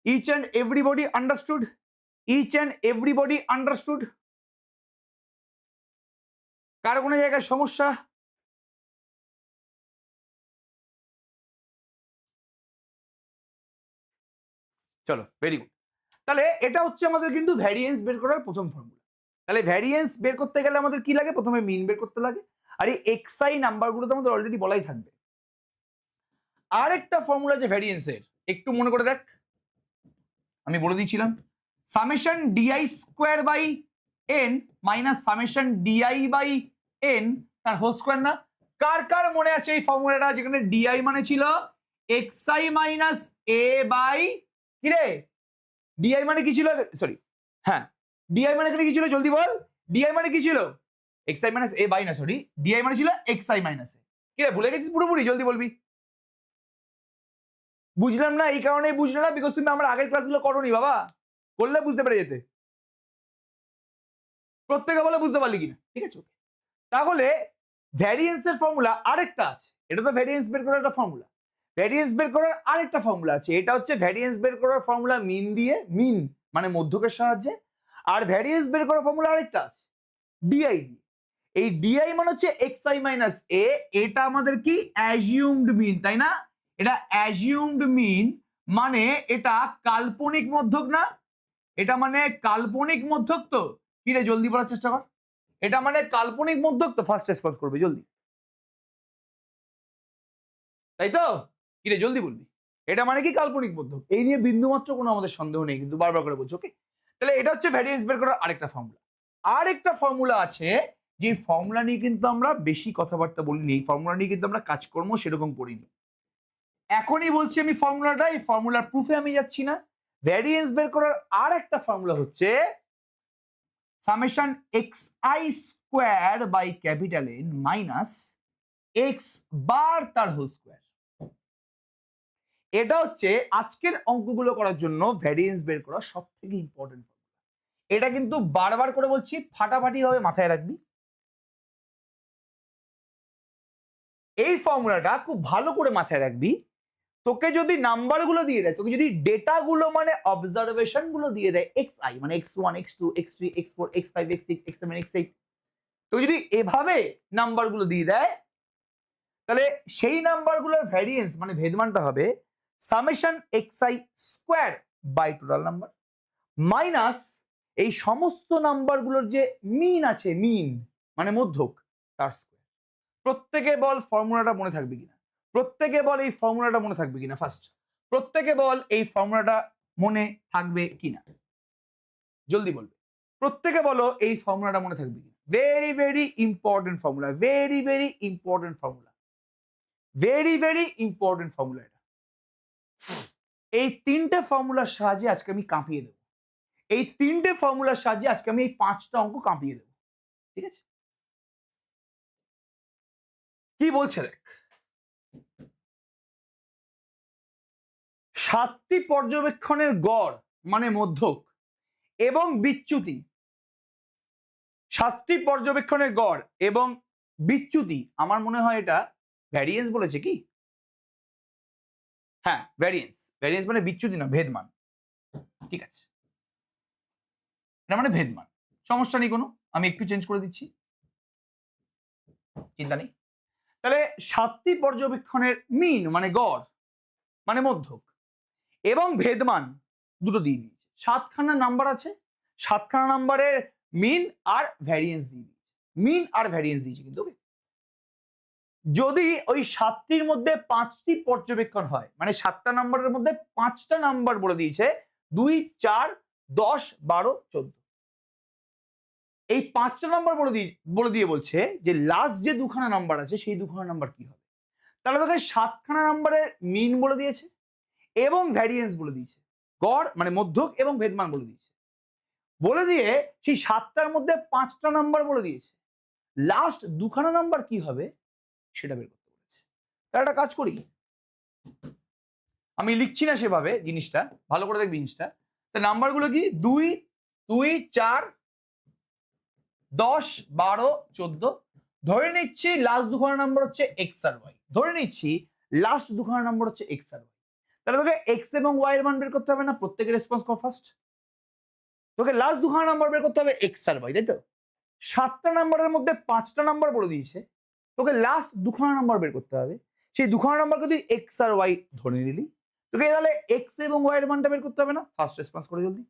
Each and everybody understood, each and everybody understood? কার কোনো জায়গায় সমস্যা? চলো, ভেরি গুড। তাহলে এটা হচ্ছে আমাদের কিন্তু ভ্যারিয়েন্স বের করার প্রথম ফর্মুলা। তাহলে ভ্যারিয়েন্স বের করতে গেলে আমাদের কি লাগে, প্রথমে মিন বের করতে লাগে, আর এই এক্সআই নাম্বারগুলো তো আমাদের অলরেডি বলাই থাকবে। আরেকটা ফর্মুলা যে ভ্যারিয়েন্সের, একটু মনে করে দেখ, আমি বলে দিয়েছিলাম summation DI square by N minus summation DI by N তার হোল স্কোয়ার। না, কার কার মনে আছে এই ফর্মুলাটা, যেখানে ডিআই মানে ছিল এক্সআই মাইনাস এ বাই কি রে, ডিআই মানে কি ছিল, সরি হ্যাঁ, ডিআই মানে কি ছিল জলদি বল, ডিআই মানে কি ছিল এক্সআই মাইনাস এ বাই, না সরি, ডিআই মানে ছিল এক্সআই মাইনাস এ। কি রে, ভুলে গেছিস পুরোপুরি, জলদি বলবি। বুঝলাম না, এই কারণেই বুঝলাম না বিকজ তুমি আমার আগের ক্লাসগুলো করোনি বাবা, করলে বুঝতে পেরে যেতে। প্রত্যেকে বলে বুঝতে পারলি কিনা, ঠিক আছে। তাহলে ভ্যারিয়েন্সের ফর্মুলা আরেকটা আছে, এটা তো ভ্যারিয়েন্স বের করার একটা ফর্মুলা, ভ্যারিয়েন্স বের করার আরেকটা ফর্মুলা আছে, এটা হচ্ছে ভ্যারিয়েন্স বের করার ফর্মুলা মিন দিয়ে, মিন মানে মধ্যকের সাহায্যে। আর ভ্যারিয়েন্স বের করার ফর্মুলা আরেকটা আছে ডিআই দিয়ে। এই ডিআই মানে হচ্ছে এক্সআই মাইনাস এ, এটা আমাদের কি অ্যাজিউমড মিন, তাই না? এটা অ্যাজিউমড মিন মানে এটা কাল্পনিক মধ্যক না, এটা মানে কাল্পনিক মধ্যক তো। কি রে, জলদি বলার চেষ্টা কর, এটা মানে কাল্পনিক মধ্যক তো, ফার্স্ট রেসপন্স করবে জলদি, তাই তো? কি রে, জলদি বলবি, এটা মানে কি কাল্পনিক মধ্যক, এই নিয়ে বিন্দুমাত্র কোনো আমাদের সন্দেহ নেই, কিন্তু বারবার করে বলছো। ওকে, তাহলে এটা হচ্ছে ভ্যারিয়েন্স বের করার আরেকটা ফর্মুলা। আর একটা ফর্মুলা আছে, যে ফর্মুলা নিয়ে কিন্তু আমরা বেশি কথাবার্তা বলিনি, এই ফর্মুলা নিয়ে কিন্তু আমরা কাজকর্ম সেরকম করিনি। এখনই বলছি আমি ফর্মুলাটা, এই ফর্মুলার প্রুফে আমি যাচ্ছি না। ভ্যারিয়েন্স বের করার আর একটা ফর্মুলা হচ্ছে summation x I square by capital N minus x bar তার হোল স্কোয়ার। এটা হচ্ছে আজকের অঙ্কগুলো করার জন্য ভ্যারিয়েন্স বের করা সব থেকে ইম্পর্টেন্ট ফর্মুলা। এটা কিন্তু বারবার করে বলছি, ফাটাফাটি ভাবে মাথায় রাখবি। এই ফর্মুলাটা খুব ভালো করে মাথায় রাখবি। তোকে যদি নাম্বারগুলো দিয়ে দেয়, তোকে যদি ডেটাগুলো মানে অবজারভেশন গুলো দিয়ে দেয়, এক্স আই মানে x1 x2 x3 x4 x5 x6 x7 x8, তো যদি এভাবে নাম্বারগুলো দিয়ে দেয়, তাহলে সেই নাম্বারগুলোর ভ্যারিয়েন্স মানে ভেদমানটা হবে summation x I square by total number minus এই সমস্ত নাম্বারগুলোর যে মিন আছে, মিন মানে মধ্যক, তার স্কোয়ার। প্রত্যেকে বল ফর্মুলাটা মনে থাকবে কিনা, প্রত্যেকে বল এই ফর্মুলাটা মনে থাকবে কিনা, ফার্স্ট প্রত্যেকে বল এই ফর্মুলাটা মনে থাকবে কিনা, জলদি বলবে। প্রত্যেকে বলো এই ফর্মুলাটা মনে থাকবে কিনা। Very very important formula, very very important formula, very very important formula. এটা এই তিনটে ফর্মুলার সাহায্যে আজকে আমি কাঁপিয়ে দেবো, এই তিনটে ফর্মুলার সাহায্যে আজকে আমি এই 5টা অঙ্ক কাঁপিয়ে দেবো, ঠিক আছে? কি বলছে দেখ, 7টি পর্যবেক্ষণের গড় মানে মধ্যক এবং বিচ্যুতি, 7টি পর্যবেক্ষণের গড় এবং বিচ্যুতি, আমার মনে হয় এটা ভ্যারিয়েন্স বলেছে কি? হ্যাঁ ভ্যারিয়েন্স, ভ্যারিয়েন্স মানে বিচ্যুতি না, ভেদমান, ঠিক আছে? এটা মানে ভেদমান, সমস্যা নেই কোনো, আমি একটু চেঞ্জ করে দিচ্ছি, চিন্তা নেই। তাহলে 7টি পর্যবেক্ষণের মিন মানে গড় মানে মধ্যক এবং ভেদমান দুটো দিয়ে দিয়েছে। 7খানা নাম্বার আছে, 7খানা নাম্বারের মিন আর ভ্যারিয়েন্স দিয়ে দিয়েছে, মিন আর ভ্যারিয়েন্স দিয়েছে। কিন্তু যদি ওই 7টির মধ্যে 5টি পর্যবেক্ষণ হয়, মানে 7টা নাম্বারের মধ্যে 5টা নাম্বার বলে দিয়েছে 2 4 10 12 14, এই 5টা নাম্বার বলে দিয়ে বলছে যে লাস্ট যে 2খানা নাম্বার আছে সেই 2খানা নাম্বার কি হবে। তাহলে তোকে 7খানা নাম্বারের মিন বলে দিয়েছে এবং ভ্যারিয়েন্স বলে দিয়েছে, গড় মানে মধ্যক এবং ভেদমান বলে দিয়েছে, বলে দিয়ে সেই 7টার মধ্যে 5টা নাম্বার বলে দিয়েছে, লাস্ট 2খানা নাম্বার কি হবে সেটা বের করতে বলেছে। তাহলে একটা কাজ করি, আমি লিখছি না সেভাবে জিনিসটা, ভালো করে দেখবি জিনিসটা। নাম্বারগুলো কি 2 2 4 10 12 14, ধরে নিচ্ছি লাস্ট 2খানা নাম্বার হচ্ছে এক্স আর ওয়াই, ধরে নিচ্ছি লাস্ট 2খানা নাম্বার হচ্ছে এক্স আর ওয়াই। তাহলে তোকে এক্স এবং ওয়াই এর মান বের করতে হবে না? প্রত্যেকের রেসপন্স কর ফার্স্ট। তোকে লাস্ট 2খানা নাম্বার বের করতে হবে এক্স আর ওয়াই, তাই তো? 7টা নাম্বারের মধ্যে 5টা নাম্বার বলে দিয়েছে, তোকে লাস্ট 2খানা নাম্বার বের করতে হবে। সেই 2খানা নাম্বারকে তুই এক্স আর ওয়াই ধরে নিলি, তোকে তাহলে এক্স এবং ওয়াই এর মানটা বের করতে হবে না? ফার্স্ট রেসপন্স করে জলদি।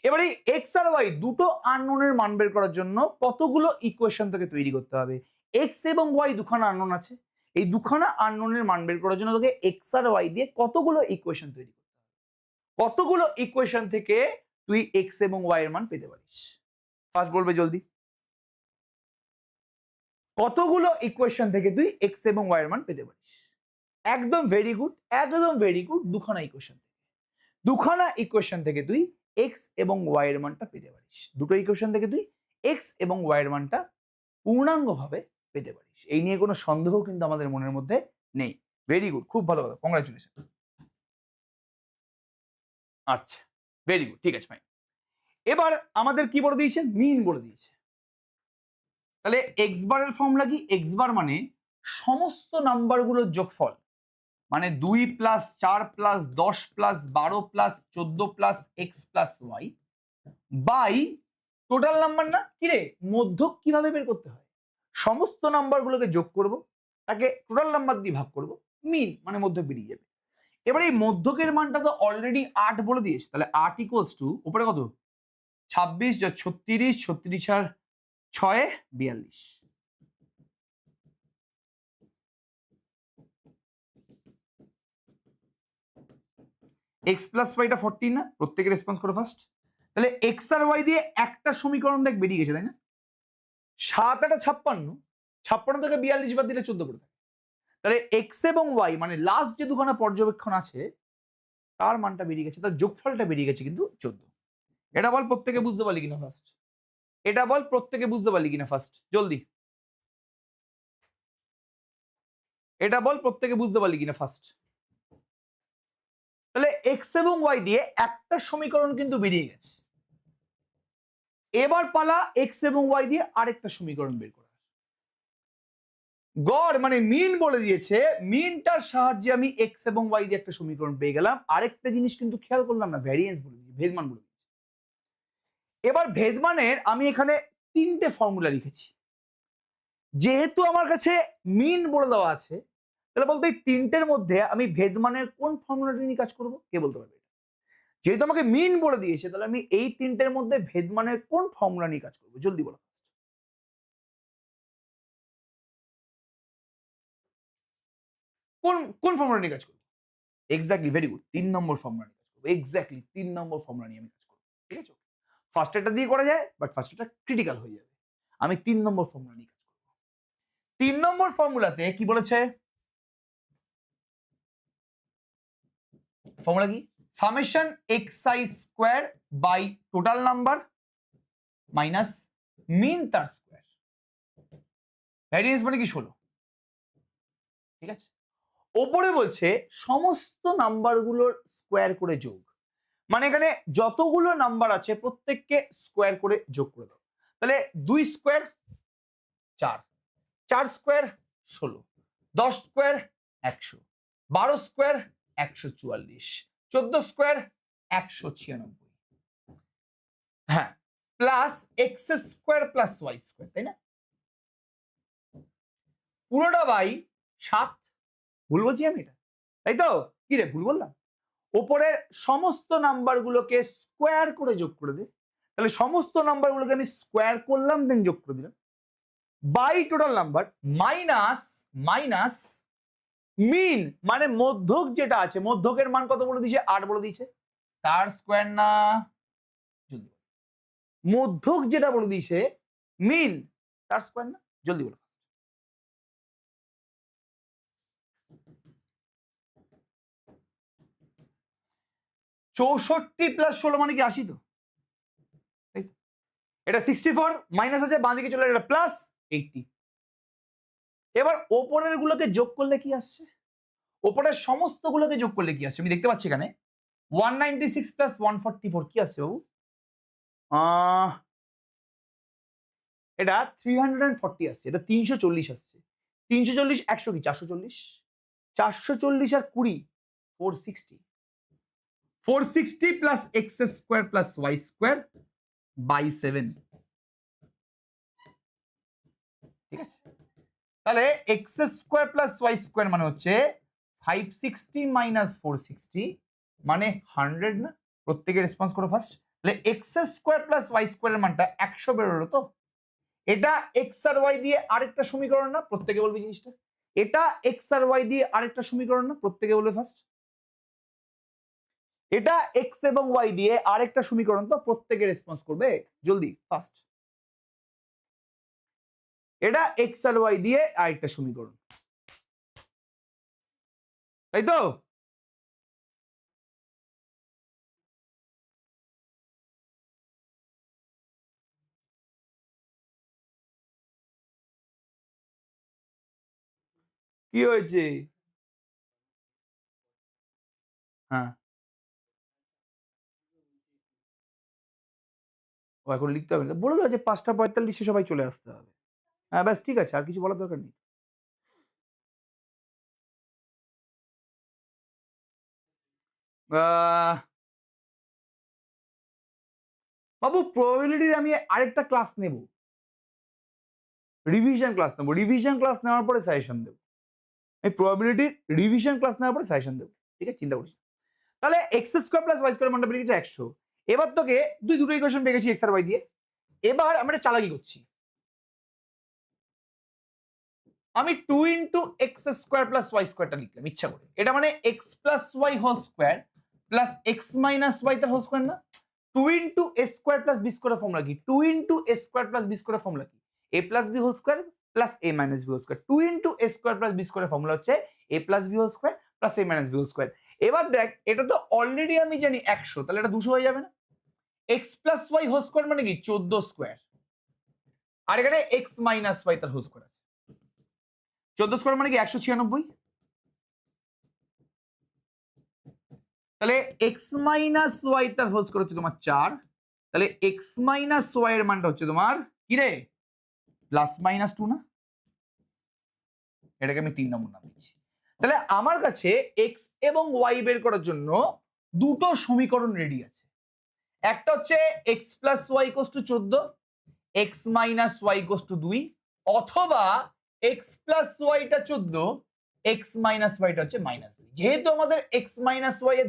এবারে এক্স আর ওয়াই দুটো আননোনের মান বের করার জন্য কতগুলো ইকুয়েশন তোকে তৈরি করতে হবে। এক্স এবং ওয়াই 2খানা আননোন আছে, এই 2খানা আননোনের মান বের করার জন্য তোকে এক্স আর ওয়াই দিয়ে কতগুলো ইকুয়েশন তৈরি করতে হবে, কতগুলো ইকুয়েশন থেকে তুই এক্স এবং ওয়াই এর মান পেতে পারিস? ফার্স্ট বলবে জলদি, কতগুলো ইকুয়েশন থেকে তুই এক্স এবং ওয়াই এর মান পেতে পারিস? একদম ভেরি গুড, একদম ভেরি গুড, 2খানা ইকুয়েশন থেকে, 2খানা ইকুয়েশন থেকে তুই এক্স এবং ওয়াই এর মানটা পেতে পারিস। দুটো ইকুয়েশন থেকে তুই এক্স এবং ওয়াই এর মানটা পূর্ণাঙ্গভাবে পেতে পারিস, এই নিয়ে কোনো সন্দেহ কিন্তু আমাদের মনের মধ্যে নেই। ভেরি গুড, খুব ভালো কথা, কংগ্রাচুলেশন। আচ্ছা ভেরি গুড, ঠিক আছে ফাইন। এবার আমাদের কি বলে দিয়েছে? মিন বলে দিয়েছে। তাহলে এক্স বারের ফর্মুলা কি? এক্স বার মানে সমস্ত নাম্বারগুলোর যোগফল, মানে 2 plus 4 plus 10 plus 12 plus 14 plus X plus Y by total number. না কিরে, মধ্যক কিভাবে বের করতে হয়? সমস্ত নাম্বারগুলোকে যোগ করব, তাকে টোটাল নাম্বার দিয়ে ভাগ করব, মিন মানে মধ্যক বেরিয়ে যাবে। এবার এই মধ্যকের মানটা তো অলরেডি 8 বলে দিয়েছে, তাহলে 8 ইকুয়ালস টু উপরে কত 26 যা 36, 36 আর 6 42, এক্স প্লাস ওয়াইটা 14 না? প্রত্যেকের রেসপন্স করো ফার্স্ট। তাহলে এক্স আর ওয়াই দিয়ে একটা সমীকরণ দেখ বেরিয়ে গেছে, তাই না? 7 8 56, 56 থেকে 42 বাদ দিলে 14 করে থাকে। তাহলে এক্স এবং ওয়াই মানে লাস্ট যে দুখানা পর্যবেক্ষণ আছে তার মানটা বেরিয়ে গেছে, তার যোগফলটা বেরিয়ে গেছে কিন্তু 14। এটা বল প্রত্যেকে বুঝতে পারলি কিনা ফার্স্ট? এটা বল প্রত্যেকে বুঝতে পারলি কিনা ফার্স্ট, জলদি এটা বল প্রত্যেকে বুঝতে পারলি কিনা ফার্স্ট? তাহলে এক্স এবং ওয়াই দিয়ে একটা সমীকরণ কিন্তু বেরিয়ে গেছে। এবার পালা এক্স এবং ওয়াই দিয়ে আরেকটা সমীকরণ বের করা। গড় মানে মিন বলে দিয়েছে, মিনটার সাহায্যে আমি এক্স এবং ওয়াই দিয়ে একটা সমীকরণ পেয়ে গেলাম। আরেকটা জিনিস কিন্তু খেয়াল করলাম না, ভ্যারিয়েন্স বলে দিয়েছে, ভেদমান বলে দিয়েছে। এবার ভেদমানের আমি এখানে 3টে ফর্মুলা লিখেছি। যেহেতু আমার কাছে মিন বলে দেওয়া আছে, তাহলে বলতে এই 3টের মধ্যে আমি ভেদমানের কোন ফর্মুলাটি নিয়ে কাজ করব, কে বলতে পারবে? যেহেতু আমাকে মিন বলে দিয়েছে, তাহলে আমি এই 3টের মধ্যে ভেদমানের কোন ফর্মুলা নিয়ে কাজ করবো, জলদি বলো। কোন কোন ফর্মুলা নিয়ে কাজ করবো? এক্স্যাক্টলি, ভেরি গুড, 3 নম্বর ফর্মুলা নিয়ে কাজ করবো। এক্স্যাক্টলি 3 নম্বর ফর্মুলা নিয়ে আমি কাজ করবো। ঠিক আছে, ফার্স্ট এটা দিয়ে করা যায়, বাট ফার্স্ট এটা ক্রিটিক্যাল হয়ে যাবে। আমি 3 নম্বর ফর্মুলা নিয়ে কাজ করবো। 3 নম্বর ফর্মুলাতে কি বলেছে? ফর্মুলা কি? Summation xi square by total number minus mean তার স্কয়ার। ভ্যারিয়েন্স মানে কি 16। ঠিক আছে, ওপরে বলছে সমস্ত নাম্বারগুলোর স্কোয়ার করে যোগ, মানে এখানে যতগুলো নাম্বার আছে প্রত্যেককে স্কোয়ার করে যোগ করে দাও। তাহলে 2 square 4, 4 square 16, 10 square 100, 12 square 144, 14 square 196, হ্যাঁ, plus X square plus Y square, তাই না? পুরোটা বাই 7, ভুল বলছি আমি এটা, তাই তো? কি রে ভুল বললাম? ওপরের সমস্ত নাম্বারগুলোকে স্কোয়ার করে যোগ করে দে। তাহলে সমস্ত নাম্বারগুলোকে আমি স্কোয়ার করলাম, দেন যোগ করে দিলাম, by total number minus minus mean মানে মধ্যক যেটা আছে, মধ্যকের মান কত বলে দিয়েছে? 8 বলে দিয়েছে। তার স্কোয়ার না, মধ্যক যেটা বলে দিয়েছে মিন তার স্কোয়ার না, জলদি বলো। চৌষট্টি প্লাস 16 মানে কি 80 তো? এটা 64 মাইনাস আছে, বাঁ দিকে চলে এটা প্লাস 80। এবার ওপরের গুলোকে যোগ করলে কি আসছে? ওপরের সমস্ত গুলোকে যোগ করলে কি আসছে? আমি দেখতে পাচ্ছি এখানে 196 প্লাস 144 কি আসছে বাবু? এটা 340 আসছে, এটা 340 আসছে। 340 100 কি 440, 440 আর 20 460, 460 plus X square plus Y square by 7। ঠিক আছে, তাহলে X square plus Y square মানে হচ্ছে 560 মাইনাস 460 মানে 100 না? প্রত্যেকে রেসপন্স করো ফার্স্ট। তাহলে এক্স স্কোয়ার প্লাস ওয়াই স্কোয়ারের মানটা 100 বেরোলো তো? এটা এক্স আর ওয়াই দিয়ে আরেকটা সমীকরণ না? প্রত্যেকে বলবে জিনিসটা। এটা এক্স আর ওয়াই দিয়ে আরেকটা সমীকরণ না? প্রত্যেকে বলবে ফার্স্ট। এটা এক্স এবং ওয়াই দিয়ে আরেকটা সমীকরণ তো? প্রত্যেকে রেসপন্স করবে জলদি ফার্স্ট। এটা এক্স আর ওয়াই দিয়ে আরেকটা সমীকরণ, তাই তো? কি হয়েছে? হ্যাঁ, ও এখন লিখতে হবে না, বলে দাও যে 5:45 সবাই চলে আসতে হবে। হ্যাঁ ব্যাস, ঠিক আছে, আর কিছু বলার দরকার নেই। বাবু প্রবাবিলিটির আমি আরেকটা ক্লাস নেব, রিভিশন ক্লাস নেব, রিভিশন ক্লাস নেওয়ার পরে সাজেশন দেবো। এই প্রবাবিলিটির রিভিশন ক্লাস নেওয়ার পরে সাজেশন দেবো, ঠিক আছে, চিন্তা করিস। তাহলে X square plus Y square মানটা বেরিয়ে গেছে 100। এবার তোকে দুটো ইকুয়েশন পেয়ে গেছি এক্স আর ওয়াই দিয়ে। এবার আমরা চালাকি করছি, আমি 2 into x square plus y স্কোয়ারটা লিখলাম ইচ্ছা করে। এটা মানে x plus Y whole square plus x minus Y তার হোল স্কোয়ার না? 2 into a square plus b square formula কি? 2 into a square plus b square formula কি? A plus b whole square plus a minus b whole square. 2 into a square plus b square formula হচ্ছে a plus b whole square plus a minus b whole square. এবার দেখ, এটা তো already আমি জানি 100, তাহলে এটা 200 হয়ে যাবে না? X plus Y whole square মানে কি 14 স্কোয়ার, আর এখানে এক্স মাইনাস ওয়াই তার হোল স্কোয়ার আছে। 14 স্কোয়ার মানে কি 196। তাহলে এক্স মাইনাস ওয়াই তার হোল স্কোয়ার হচ্ছে তোমার 4। তাহলে এক্স মাইনাস ওয়াই এর মানটা হচ্ছে তোমার কি রে? প্লাস মাইনাস 2 না? এটাকে আমি 3 নম্বর নাম দিচ্ছি। তাহলে আমার কাছে এক্স এবং ওয়াই বের করার জন্য দুটো সমীকরণ রেডি আছে। একটা হচ্ছে X plus Y equals to 14, X minus Y equals to 2, অথবা এক্স প্লাস ওয়াইটা 14, এক্স মাইনাস ওয়াইটা হচ্ছে মাইনাস 2। যেহেতু আমাদের এক্স মাইনাস ওয়াই এর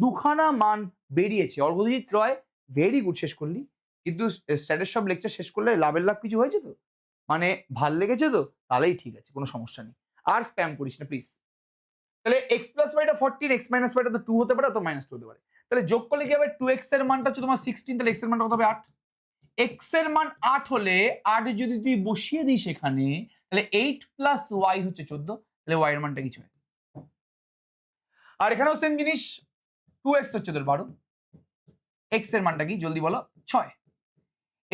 দুখানা মান বেরিয়েছে, অর্ঘ্যজিৎ রয়, ভেরি গুড, শেষ করলি। কিন্তু স্ট্যাটের সব লেকচার শেষ করলে লাভের লাভ কিছু হয়েছে তো? মানে ভাল লেগেছে তো? তাহলেই ঠিক আছে, কোনো সমস্যা নেই, আর স্প্যাম করিস না প্লিজ। তাহলে এক্স প্লাস ওয়াইটা 14, এক্স মাইনাস ওয়াইটা তো 2 হতে পারে, অথবা -2 হতে পারে। তাহলে যোগ করলে কি হবে? 2x এর মানটা হচ্ছে তোমার 16, তাহলে x এর মানটা কত হবে? 8। x এর মান 8 হলে 8 যদি তুই বসিয়ে দিস এখানে, তাহলে 8 প্লাস y হচ্ছে 14, তাহলে y এর মানটা কিছু হয়। আর এখানেও সেম জিনিস, 2x হচ্ছে তোর 12, x এর মানটা কি জলদি বলো? 6।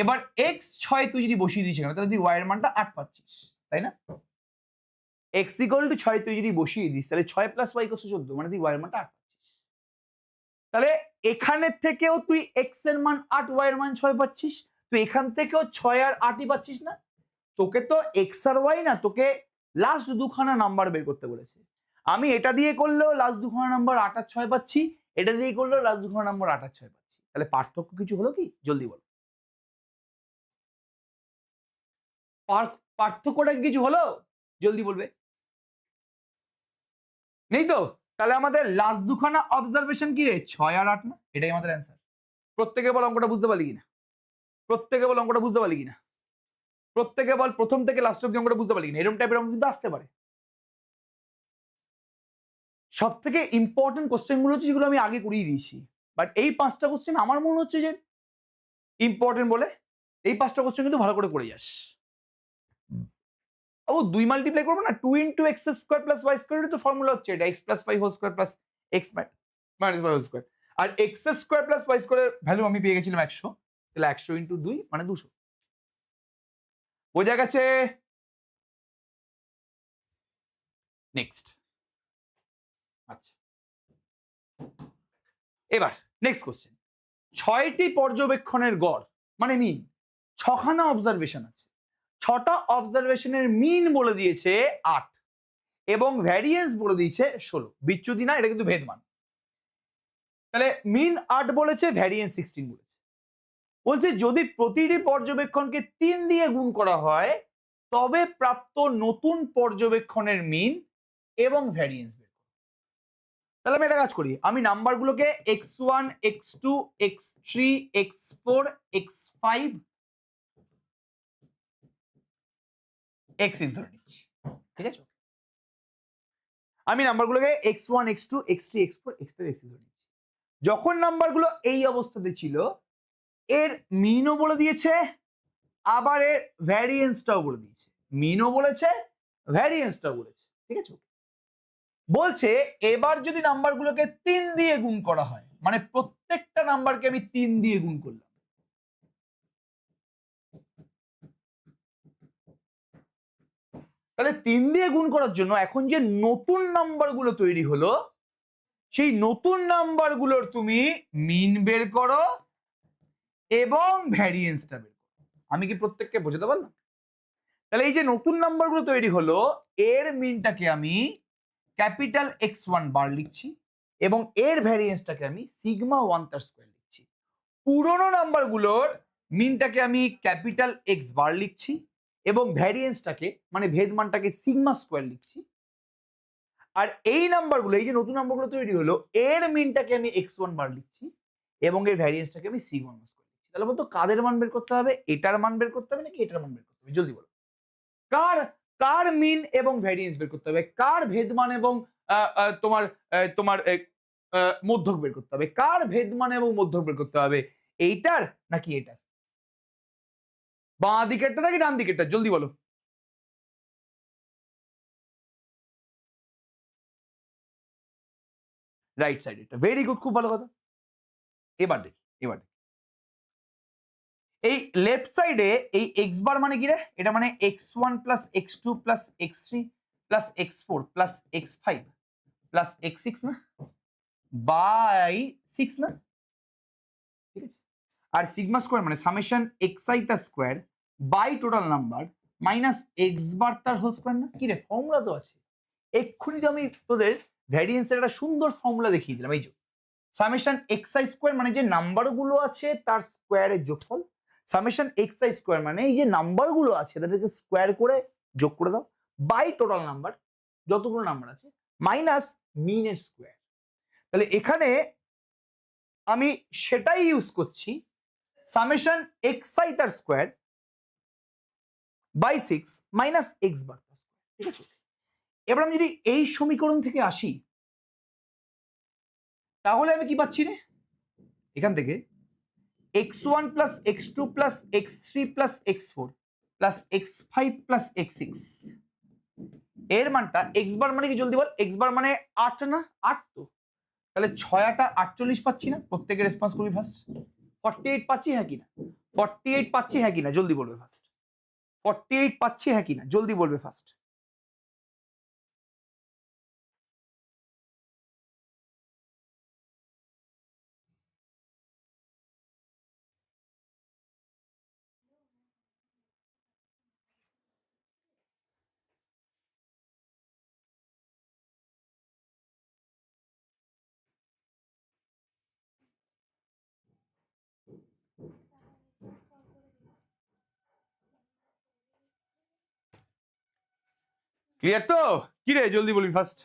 এবার x 6 তুই যদি বসিয়ে দিস এখানে, তাহলে তুই y এর মানটা 8 পাচ্ছিস, তাই না? x ইকুয়াল টু 6 তুই যদি বসিয়ে দিস, তাহলে 6 প্লাস y ইকুয়াল টু 14, মানে তুই y এর মানটা 8 পাচ্ছিস। তাহলে এখানে থেকেও তুই x এর মান 8, y এর মান 6 পাচ্ছিস। তুই এখান থেকেও 6 আর 8ই পাচ্ছিস না? তোকে তো x আর y না, তোকে লাস্ট দুখানা নাম্বার বের করতে বলেছে। আমি এটা দিয়ে করলেও লাস্ট দুখানা নাম্বার 8 আর 6 পাচ্ছি, এটা দিয়ে করলেও লাস্ট দুখানা নাম্বার 8 আর 6 পাচ্ছি। তাহলে পার্থক্য কিছু হলো কি? জলদি বল, পার্থক্যটা কিছু হলো? জলদি বলবে। নেই তো? তাহলে আমাদের লাস্ট দুখানা অবজারভেশন কি রে? 6 আর 8 না? এটাই আমাদের অ্যান্সার। প্রত্যেকে বল অঙ্কটা বুঝতে পারলি কিনা? প্রত্যেকে বল অঙ্কটা বুঝতে পারলি কিনা? প্রত্যেকে বল প্রথম থেকে লাস্ট অব্দি অঙ্কটা বুঝতে পারলি কিনা? এরকম টাইপের অঙ্ক কিন্তু আসতে পারে। সব থেকে ইম্পর্টেন্ট কোশ্চেন গুলো হচ্ছে যেগুলো আমি আগে করিয়ে দিয়েছি, বাট এই 5টা কোশ্চেন আমার মনে হচ্ছে যে ইম্পর্টেন্ট বলে এই 5টা কোশ্চেন কিন্তু ভালো করে যাস। ও 2 মাল্টিপ্লাই করবো না, 2 into x square plus Y square, তো ফর্মুলা হচ্ছে এটা, x plus Y whole square plus x minus y whole square. আর এক্স স্কোয়ার প্লাস ওয়াই স্কোয়ারের ভ্যালু আমি পেয়ে গেছিলাম 100, তাহলে 100 ইন্টু 2 মানে 200। বোঝা গেছে? নেক্সট। আচ্ছা, এবার নেক্সট কোশ্চেন। 6টি পর্যবেক্ষণের গড় মানে মিন, 6খানা অবজারভেশন আছে, 6টা অবজারভেশনের মিন বলে দিয়েছে 8 এবং ভ্যারিয়েন্স বলে দিয়েছে 16। বিচ্যুতি না, এটা কিন্তু ভেদমান। তাহলে মিন 8 বলেছে, ভ্যারিয়েন্স 16 বলেছে। বলছে যদি প্রতিটি পর্যবেক্ষণকে 3 দিয়ে গুণ করা হয় তবে প্রাপ্ত নতুন পর্যবেক্ষণের মিন এবং ভ্যারিয়েন্স বের করো। তাহলে আমি একটা কাজ করি, আমি নাম্বারগুলোকে x1, x2, x3, x4, x5, x6 ধরে নিচ্ছি, ঠিক আছে? আমি নাম্বারগুলোকে x1, x2, x3, x4, x5, x6 ধরে নিচ্ছি। যখন নাম্বারগুলো এই অবস্থাতে ছিল, এর মিনও বলে দিয়েছে, আবার এর ভ্যারিয়েন্সটাও বলে দিয়েছে। মিনও বলেছে, ভ্যারিয়েন্সটাও বলেছে, ঠিক আছে? বলছে এবার যদি নাম্বারগুলোকে 3 দিয়ে গুণ করা হয়, মানে প্রত্যেকটা নাম্বারকে আমি 3 দিয়ে গুণ করলাম, তাহলে 3 দিয়ে গুণ করার জন্য এখন যে নতুন নাম্বারগুলো তৈরি হলো, সেই নতুন নাম্বারগুলোর তুমি মিন বের করো এবং ভ্যারিয়েন্সটা বের করো। আমি কি প্রত্যেককে বোঝাতে পারলাম? তাহলে এই যে নতুন নাম্বারগুলো তৈরি হলো, এর মিনটাকে আমি ক্যাপিটাল X1 বার লিখছি এবং এর ভ্যারিয়েন্সটাকে আমি সিগমা 1 তার স্কয়ার লিখছি। পুরনো নাম্বারগুলোর মিনটাকে আমি ক্যাপিটাল X বার লিখছি এবং ভ্যারিয়েন্সটাকে মানে ভেদমানটাকে সিগমা স্কয়ার লিখছি। আর এই নাম্বারগুলো, এই যে নতুন নাম্বারগুলো তৈরি হলো, এর মিনটাকে আমি x1 বার লিখছি এবং এর ভ্যারিয়েন্সটাকে আমি সিগমা স্কয়ার লিখছি। তাহলে বলতো কাদের মান বের করতে হবে? এটার মান বের করতে হবে নাকি এটার মান বের করতে হবে? জলদি বলো। কার কার মিন এবং ভ্যারিয়েন্স বের করতে হবে? কার ভেদমান এবং তোমার তোমার মধ্যক বের করতে হবে। কার ভেদ মান এবং মধ্যক বের করতে হবে? এইটার নাকি এটার? বাঁ দিকেরটা নাকি ডান দিকেরটা? জলদি বলো। রাইট সাইড এটা। ভেরি গুড, খুব ভালো কথা। এবার দেখি, এবার দেখি এই লেফট সাইডে এই এক্স বার মানে কি রে? এটা মানে x1 plus x2 plus x3 plus x4 plus x5 plus x6 না, বাই 6 না, ঠিক আছে। আর সিগমা স্কোয়ার মানে সামেশন xi তার square by total number minus x bar তার হোল স্কোয়ার না। কি রে, ফর্মুলা তো আছে। এক্ষুনি তো আমি তোদের ভ্যারিয়েন্সের একটা সুন্দর ফর্মুলা দেখিয়ে দিলাম। এই যে সামেশন xi স্কোয়ার মানে যে নাম্বারগুলো আছে তার স্কোয়ারের যোগফল, সামেশন xi স্কোয়ার মানে এই যে নাম্বারগুলো আছে তাদেরকে স্কোয়ার করে যোগ করে দাও বাই টোটাল নাম্বার যতগুলো নাম্বার আছে মাইনাস মিনের স্কোয়ার। তাহলে এখানে আমি সেটাই ইউজ করছি, সামেশন xi তার square by 6 minus x bar, ঠিক আছে। এবার আমি যদি এই সমীকরণ থেকে আসি তাহলে আমি কি পাচ্ছি রে? এখান থেকে x1 plus x2 plus x3 plus x4 plus x5 plus x6 এর মানটা x বার মানে কি জলদি বল? x বার মানে 8 না, 8 তো। তাহলে 6 8 48 পাচ্ছি না? প্রত্যেকের রেসপন্স করবি ফার্স্ট। 48 পাচ্ছি হ্যাঁ কিনা? 48 পাচ্ছি হ্যাঁ কিনা? জলদি বলবে ফার্স্ট। 48 পাচ্ছি হ্যাঁ কিনা? জলদি বলবে ফার্স্ট। ক্লিয়ার তো? কি রে, জলদি বলবি ফার্স্ট।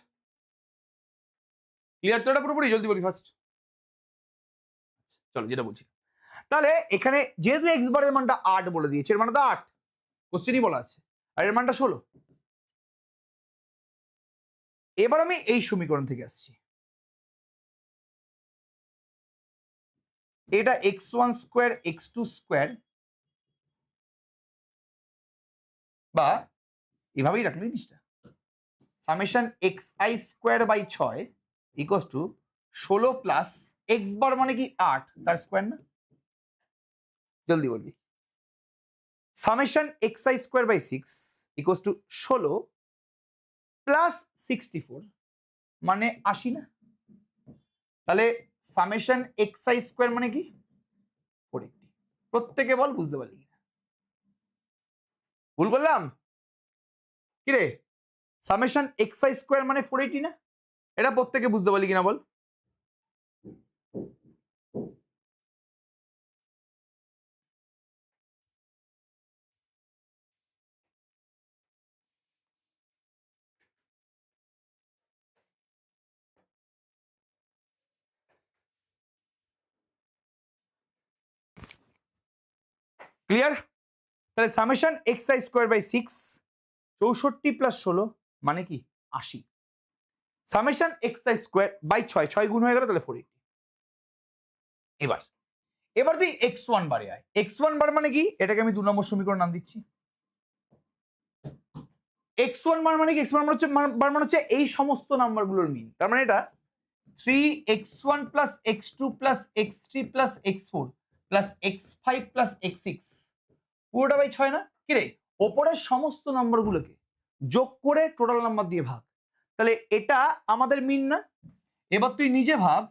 ক্লিয়ার তো এটা পুরোপুরি? জলদি বলবি ফার্স্ট। চলো যেটা বলছি, তাহলে এখানে যেহেতু এক্স বারের মানটা 8 বলে দিয়েছে, এর মানে তো 8 কোশ্চেনই বলা আছে, আর এর মানটা 16। এবার আমি এই সমীকরণ থেকে আসছি, এটা x1 স্কোয়ার x2 স্কোয়ার বা এভাবেই রাখলে জিনিসটা summation xi square by 6 equals to 16 plus x bar মানে কি 8 তার স্কোয়ার না? জলদি বলবি। Summation xi square by 6 equals to 16 plus 64 মানে 80 না? তাহলে সামেশন xi স্কোয়ার মানে কি 480। প্রত্যেকে বল বুঝতে পারলি কিনা? ভুল করলাম? কিরে, সামেশন xi স্কোয়ার মানে 480 না? এটা প্রত্যেকে বুঝতে পারলি কিনা বল? ক্লিয়ার? তাহলে summation xi square by 6 64 plus 16 মানে কি 80। সামেশন xi স্কোয়ার বাই 6 6 গুণ হয়ে গেল, তাহলে 480। এবার এবার তুই x1 বারে আয়। x1 বার মানে কি? এটাকে আমি 2 নম্বর সমীকরণ নাম দিচ্ছি। x1 বার মানে কি? x1 বার মানে হচ্ছে এই সমস্ত নাম্বারগুলোর মিন। তার মানে এটা 3x1 plus x2 plus x3 plus x4 plus x5 plus x6 পুরোটা বাই 6 না? কিরে, ওপরের সমস্ত নাম্বারগুলোকে যোগ করে টোটাল নাম্বার দিয়ে ভাগ, তাহলে এটা আমাদের মিন না? এবার তুই নিজে ভাব,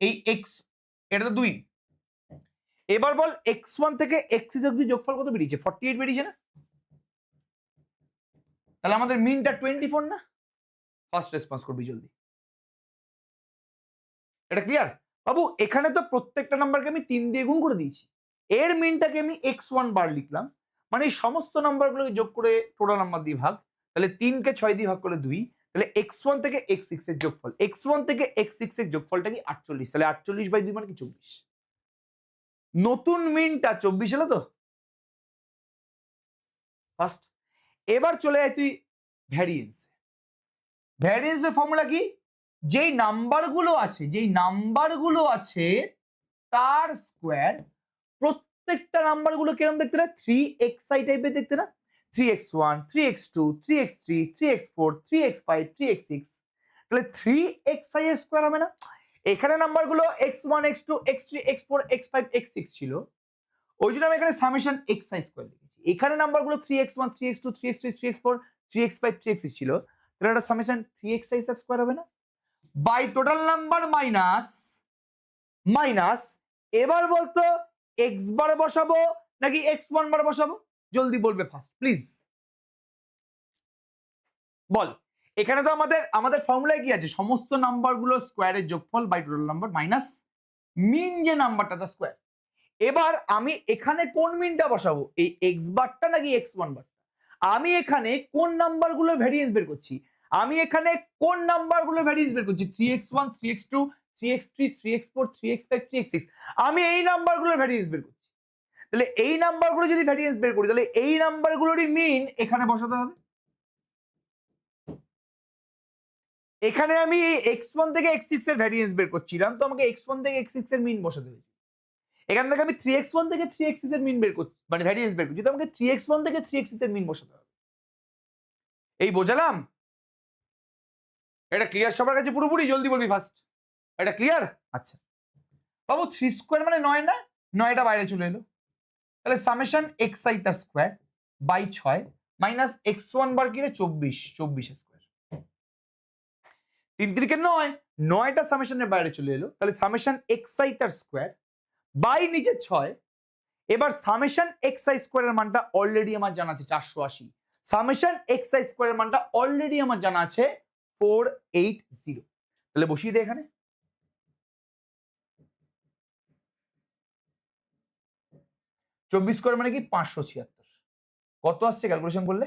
এই x এটা তো 2, এবার বল x1 থেকে x6 অবধি যোগফল কত বেরিয়েছে? 48 বেরিয়েছে না? তাহলে আমাদের মিনটা 24 না? ফার্স্ট রেসপন্স করবি জলদি। এটা ক্লিয়ার বাবু? এখানে তো প্রত্যেকটা নাম্বারকে আমি 3 দিয়ে গুণ করে দিয়েছি, এর মিনটাকে আমি x1 বার লিখলাম, মানে এই সমস্ত নাম্বারগুলোকে যোগ করে টোটাল নাম্বার দিয়ে ভাগ, তাহলে 3 কে 6 দিয়ে ভাগ করে 2, তাহলে x1 থেকে x6 এর যোগফল, x1 থেকে x6 এর যোগফলটা কি 48, তাহলে 48 বাই 2 মানে কি 24। নতুন মিনটা 24 হলো তো ফার্স্ট। এবার চলে আয় তুই ভ্যারিয়েন্স। ভ্যারিয়েন্সের ফর্মুলা কি? যেই নাম্বারগুলো আছে তার স্কোয়ার, প্রত্যেকটা নাম্বারগুলো কিরকম দেখতে না 3xi টাইপের দেখতে না, 3x1 3x2 3x3 3x4 3x5 3x6, তাহলে 3xi এর স্কোয়ার হবে না? এখানে নাম্বারগুলো x1 x2 x3 x4 x5 x6 ছিল, ওই জন্য আমি এখানে সামেশন xi স্কোয়ার লিখেছি। এখানে নাম্বারগুলো 3x1 3x2 3x3 3x4 3x5 3x6 ছিল, তাহলে এটা সামেশন 3xi স্কোয়ার হবে না? বাই টোটাল নাম্বার মাইনাস এবার বলতো x বার বসাবো নাকি x1 বার বসাবো? জলদি বলবে ফার্স্ট প্লিজ বল। এখানে তো আমাদের ফর্মুলায় কি আছে, সমস্ত নাম্বারগুলো স্কোয়ারের যোগফল বাই টোটাল নাম্বার মাইনাস মিন যে নাম্বারটা তার স্কোয়ার। এবার আমি এখানে কোন মিনটা বসাবো, এই এক্স বারটা নাকি x1 বারটা? আমি এখানে কোন নাম্বারগুলো ভ্যারিয়েন্স বের করছি, 3x1 3x2 3x3 3x4 3x5 3x6, আমি এই নাম্বারগুলোর ভ্যারিয়েন্স বের করছি। তাহলে এই নাম্বারগুলো যদি ভ্যারিয়েন্স বের করি, তাহলে এই নাম্বারগুলোরই মিন এখানে বসাতে হবে। এখানে আমি এই x1 থেকে x6 এর ভ্যারিয়েন্স বের করছিলাম, তো আমাকে x1 থেকে x6 এর মিন বসাতে হবে। এখান থেকে আমি 3x1 থেকে 3x6 এর মিন বের করছি, মানে ভ্যারিয়েন্স বের করছি, তো আমাকে 3x1 থেকে 3x6 এর মিন বসাতে হবে। এই বোঝালাম? এটা ক্লিয়ার সবার কাছে পুরোপুরি? জলদি বলবি ফার্স্ট, এটা ক্লিয়ার? আচ্ছা বাবু 3 স্কোয়ার মানে 9 না, 9টা বাইরে চলে এলো, তাহলে সামেশন xi তার স্কোয়ার বাই 6 মাইনাস x1 বার কি রে 24 স্কোয়ার, 3 3 9, 9টা সামেশনের বাইরে চলে এলো, তাহলে সামেশন xi তার স্কোয়ার বাই নিচে 6। এবার সামেশন xi স্কোয়ারের মানটা অলরেডি আমার জানা আছে 480, সামেশন xi স্কোয়ারের মানটা অলরেডি আমার জানা আছে 480, তাহলে বসিয়ে দে এখানে। চব্বিশ স্কোয়ার মানে কি 576, কত আসছে ক্যালকুলেশন করলে?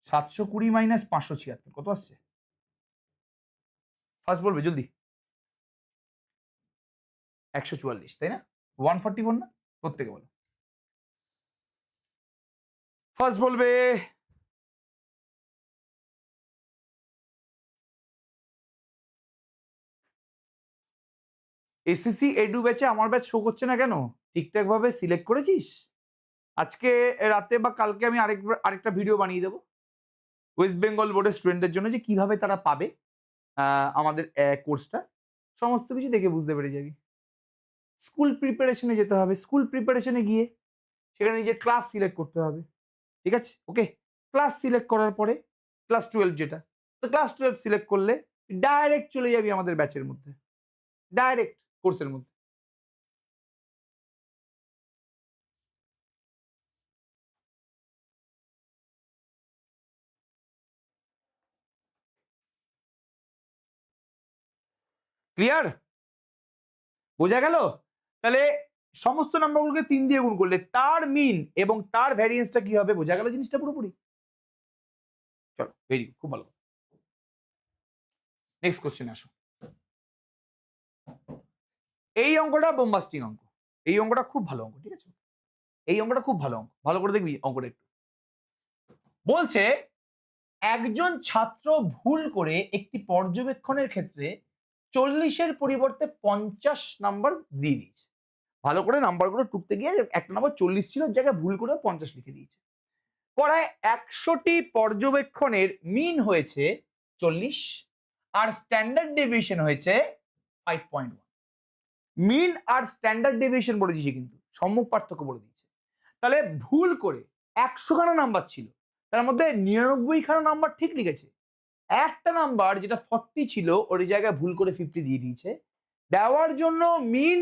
720 মাইনাস 576 কত আসছে? ফার্স্ট বলবে জলদি। 144, তাই না? 144 না, প্রত্যেকে বলো ফার্স্ট বলবে। এসএসসি এডু ব্যাচে আমার ব্যাচ শো করছে না কেন? ঠিকঠাক ভাবে সিলেক্ট করেছিস? আজকে রাতে বা কালকে আমি আরেকটা ভিডিও বানিয়ে দেবো ওয়েস্ট বেঙ্গল বোর্ডের স্টুডেন্টদের জন্য, যে কিভাবে তারা পাবে আমাদের কোর্সটা, সমস্ত কিছু দেখে বুঝতে পেরে যাবি। স্কুল প্রিপারেশনে যেতে হবে, স্কুল প্রিপারেশনে গিয়ে সেখানে নিজের ক্লাস সিলেক্ট করতে হবে, ঠিক আছে? ওকে, ক্লাস সিলেক্ট করার পরে ক্লাস 12 যেটা, তো ক্লাস 12 সিলেক্ট করলে ডাইরেক্ট চলে যাবি আমাদের ব্যাচের মধ্যে, ডাইরেক্ট কোর্সের মধ্যে। ক্লিয়ার? বোঝা গেল? তাহলে সমস্ত নাম্বারগুলোকে 3 দিয়ে গুণ করলে তার মিন এবং তার ভ্যারিয়েন্সটা কি হবে, বোঝা গেল জিনিসটা পুরোপুরি? চলো ভেরি গুড, খুব ভালো। নেক্সট কোশ্চেন আসো। এই অঙ্কটা বোম্বাস্টিং অঙ্ক, এই অঙ্কটা খুব ভালো অঙ্ক, ঠিক আছে? এই অঙ্কটা খুব ভালো অঙ্ক, ভালো করে দেখবি অঙ্কটা একটু। বলছে একজন ছাত্র ভুল করে একটি পর্যবেক্ষণের ক্ষেত্রে 40-এর পরিবর্তে 50 নাম্বার দিয়ে দিয়েছে। ভালো করে নাম্বারগুলো টুকতে গিয়ে একটা নাম্বার 40 ছিল, জায়গায় ভুল করে 50 লিখে দিয়েছে। পড়ায় 100টি পর্যবেক্ষণের মিন হয়েছে 40 আর স্ট্যান্ডার্ড ডেভিয়েশন হয়েছে 5.1। মিন আর স্ট্যান্ডার্ড ডেভিয়েশন বলে দিয়েছে, কিন্তু সম্মুখ পার্থক্য বলে দিয়েছে। তাহলে ভুল করে 100খানা নাম্বার ছিল, তার মধ্যে 99খানা নাম্বার ঠিক লিখেছে, একটা নাম্বার যেটা 40 ছিল ওর জায়গায় ভুল করে 50 দিয়ে দিয়েছে, দেওয়ার জন্য মিন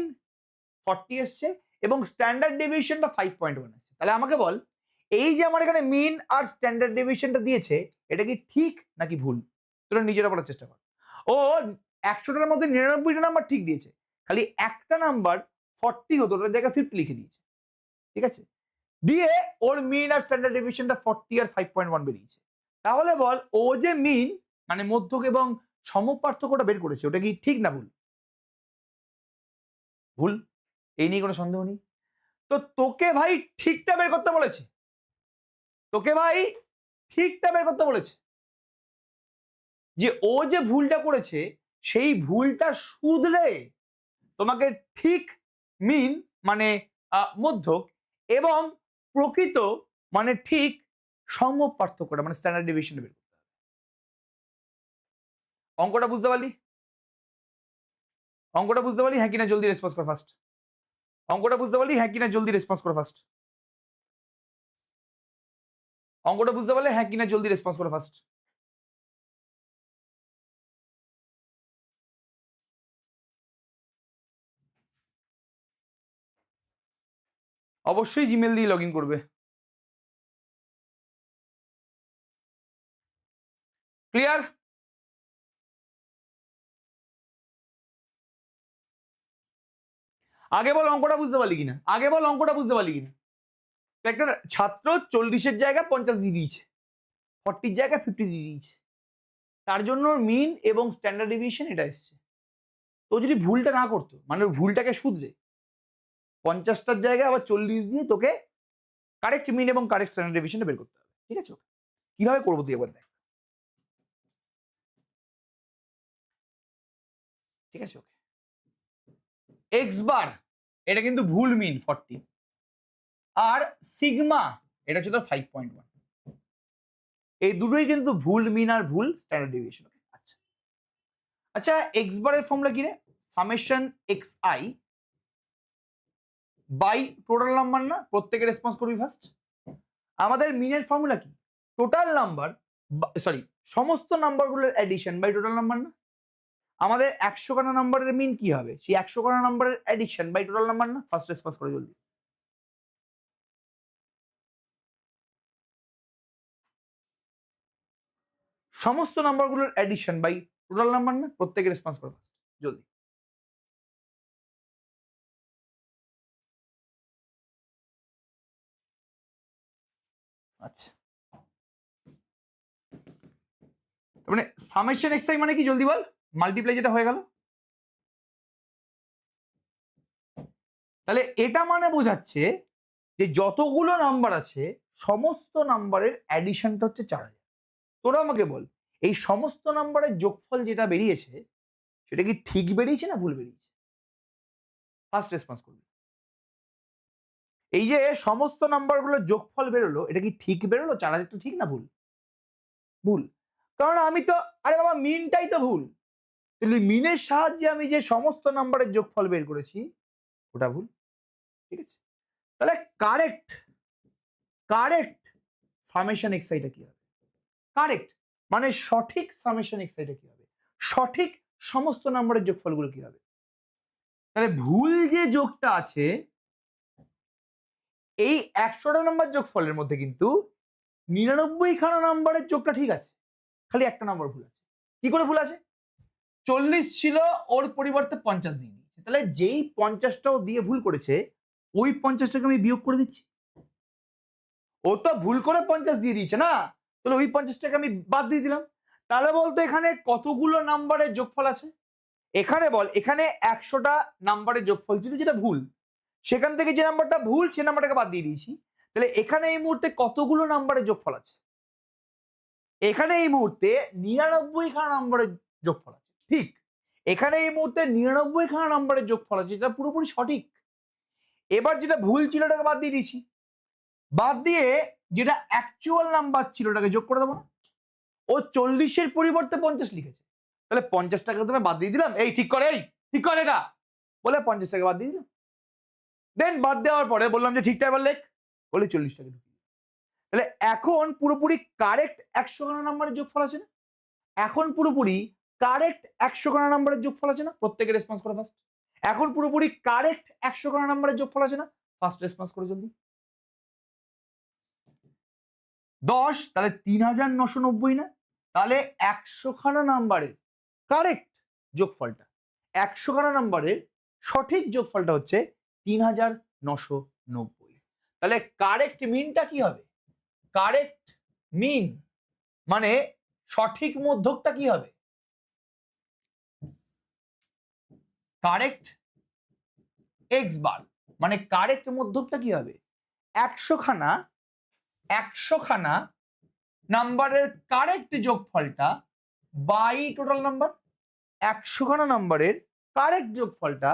40 এসছে এবং স্ট্যান্ডার্ড ডেভিয়েশনটা 5.1 এসছে। তাহলে আমাকে বল, এই যে আমার এখানে মিন আর স্ট্যান্ডার্ড ডেভিয়েশনটা দিয়েছে, এটা কি ঠিক নাকি ভুল? তোরা নিজেরা বলার চেষ্টা কর। ও 100টার মধ্যে 99টা নাম্বার ঠিক দিয়েছে, খালি একটা নাম্বার 40 হতো, ওটার জায়গায় 50 লিখে দিয়েছে, ঠিক আছে? দিয়ে ওর মিন আর স্ট্যান্ডার্ড ডেভিয়েশনটা 40 আর 5.1 বেরিয়েছে। তাহলে বল, ও যে মিন মানে মধ্যক এবং সমপার্থক্যটা বের করেছে, ওটা কি ঠিক না ভুল? ভুল, এই নিয়ে কোনো সন্দেহ নেই। তো তোকে ভাই ঠিকটা বের করতে বলেছে, তোকে ভাই ঠিকটা বের করতে বলেছে, যে ও যে ভুলটা করেছে সেই ভুলটা শুধরে তোমাকে ঠিক মিন মানে মধ্যক এবং প্রকৃত মানে ঠিক সম্ভব পার্থক্যটা মানে স্ট্যান্ডার্ড ডেভিয়েশন বের করতে হবে। অঙ্কটা বুঝতে পারলি? অঙ্কটা বুঝতে পারলি হ্যাঁ কিনা জলদি রেসপন্স কর ফার্স্ট। অঙ্কটা বুঝতে পারলি হ্যাঁ কিনা জলদি রেসপন্স কর ফার্স্ট। অঙ্কটা বুঝতে পারলে হ্যাঁ কিনা জলদি রেসপন্স করো ফার্স্ট। অবশ্যই জিমেল দিয়ে লগ ইন করবে। ক্লিয়ার? আগে বল অঙ্কটা বুঝতে পারলি কিনা, আগে বল অঙ্কটা বুঝতে পারলি কিনা। একটা ছাত্র 40-এর জায়গায় 50 দিয়ে দিয়েছে, 40-র জায়গায় 50 দিয়ে দিয়েছে, তার জন্য মিন এবং স্ট্যান্ডার্ড ডেভিয়েশন এটা এসছে। তো যদি ভুলটা না করতো মানে ভুলটাকে শুধরে 50টার জায়গায় আবার 40 দিয়ে তোকে কারেক্ট মিন এবং কারেক্ট স্ট্যান্ডার্ড ডেভিয়েশনটা বের করতে হবে। ঠিক আছে? কিভাবে করবো তুই একবার দেখ। ঠিক আছে? ওকে, এক্স বার এটা কিন্তু ভুল মিন 40, আর সিগমা এটা হচ্ছে তোর 5.1, এই দুটোই কিন্তু ভুল মিন আর ভুল স্ট্যান্ডার্ড ডেভিয়েশন। আচ্ছা আচ্ছা, এক্স বারের ফর্মুলা কি রে? Summation x I by total number না, প্রত্যেকে রেসপন্স করবি ফার্স্ট। আমাদের মিনের ফর্মুলা কি? টোটাল নাম্বার সরি সমস্ত নাম্বারগুলোর অ্যাডিশন বাই টোটাল নাম্বার না। আমাদের 100 খানা নাম্বারের মিন কি হবে? সেই 100 খানা নাম্বারের অ্যাডিশন বাই টোটাল নাম্বার না। ফার্স্ট রেসপন্স করে জলদি। সমস্ত নাম্বারগুলোর অ্যাডিশন বাই টোটাল নাম্বার না, প্রত্যেকে রেসপন্স করো ফার্স্ট জলদি। আচ্ছা, মানে সামেশন এক্স আই মানে কি জলদি বল? মাল্টিপ্লাই যেটা হয়ে গেল, তাহলে এটা মানে বোঝাচ্ছে যে যতগুলো নাম্বার আছে সমস্ত নাম্বারের অ্যাডিশনটা হচ্ছে 4000। তোরা আমাকে বল এই সমস্ত নাম্বারের যোগফল যেটা বেরিয়েছে সেটা কি ঠিক বেরিয়েছে না ভুল বেরিয়েছে? ফার্স্ট রেসপন্স করবি। এই যে সমস্ত নাম্বারগুলোর যোগফল বেরোলো এটা কি ঠিক বেরোলো? 4000 তো ঠিক না ভুল? ভুল, কারণ আমি তো আরে বাবা মিনটাই তো ভুল। তাহলে মিনের সাহায্যে আমি যে সমস্ত নাম্বারের যোগফল বের করেছি ওটা ভুল। ঠিক আছে, তাহলে কারেক্ট কারেক্ট সামেশন এক্স আইটা কি হবে? কারেক্ট মানে সঠিক সামেশন এক্স আইটা কি হবে? সঠিক সমস্ত নাম্বারের যোগফলগুলো কি হবে? তাহলে ভুল যে যোগটা আছে এই 100টা নাম্বার যোগফলের মধ্যে কিন্তু 99 খানা নাম্বারের যোগটা ঠিক আছে, খালি একটা নাম্বার ভুল আছে। কি করে ভুল আছে? 40 ছিল ওর পরিবর্তে 50 দিয়ে দিয়েছে, তাহলে যেই 50টাও দিয়ে ভুল করেছে ওই 50টাকে আমি বিয়োগ করে দিচ্ছি। ও তো ভুল করে 50 দিয়ে দিয়েছে না, তাহলে ওই 50টাকে আমি বাদ দিয়ে দিলাম। তাহলে বলতো এখানে কতগুলো নাম্বারের যোগফল আছে? এখানে বল, এখানে 100টা নাম্বারের যোগফল ছিল যেটা ভুল, সেখান থেকে যে নাম্বারটা ভুল সে নাম্বারটাকে বাদ দিয়ে দিয়েছি। তাহলে এখানে এই মুহূর্তে কতগুলো নাম্বারের যোগফল আছে? এখানে এই মুহূর্তে 99 খানা নাম্বারের যোগফল আছে। ঠিক, এখানে এই মুহূর্তে 99 খানা নাম্বারের যোগফল আছে, যেটা পুরোপুরি সঠিক। এবার যেটা ভুল ছিল ওটাকে বাদ দিয়ে দিয়েছি, বাদ দিয়ে যেটা অ্যাকচুয়াল নাম্বার ছিল ওটাকে যোগ করে দেবো না? ও 40-এর পরিবর্তে 50 লিখেছে, তাহলে 50টাকে তুমি বাদ দিয়ে দিলাম। এই ঠিক করে, এই ঠিক করে এটা বলে 50টাকে বাদ দিয়ে দিলাম। দেন বাদ দেওয়ার পরে বললাম যে ঠিকঠাক এবার লেখ, বলে 40টাকে ঢুকিয়ে। তাহলে এখন পুরোপুরি কারেক্ট 100 খানা নাম্বারের যোগফল আছে না? এখন পুরোপুরি কারেক্ট 100 খানা নাম্বারের যোগফল আছে না? প্রত্যেকে রেসপন্স করে ফার্স্ট। এখন পুরোপুরি কারেক্ট 100 খানা নাম্বারের যোগফল আছে না? ফার্স্ট রেসপন্স করে জলদি। 10, তাহলে 3990 না? তাহলে 100 খানা নাম্বারের কারেক্ট যোগফলটা, 100 খানা নাম্বারের সঠিক যোগফলটা হচ্ছে 3990। তাহলে কারেক্ট মিনটা কি হবে? কারেক্ট মিন মানে সঠিক মধ্যকটা কি হবে? কারেক্ট এক্স বার মানে কারেক্ট মধ্যকটা কি হবে? 100 খানা 100খানা নাম্বারের কারেক্ট যোগফলটা বাই টোটাল নাম্বার। 100খানা নাম্বারের কারেক্ট যোগফলটা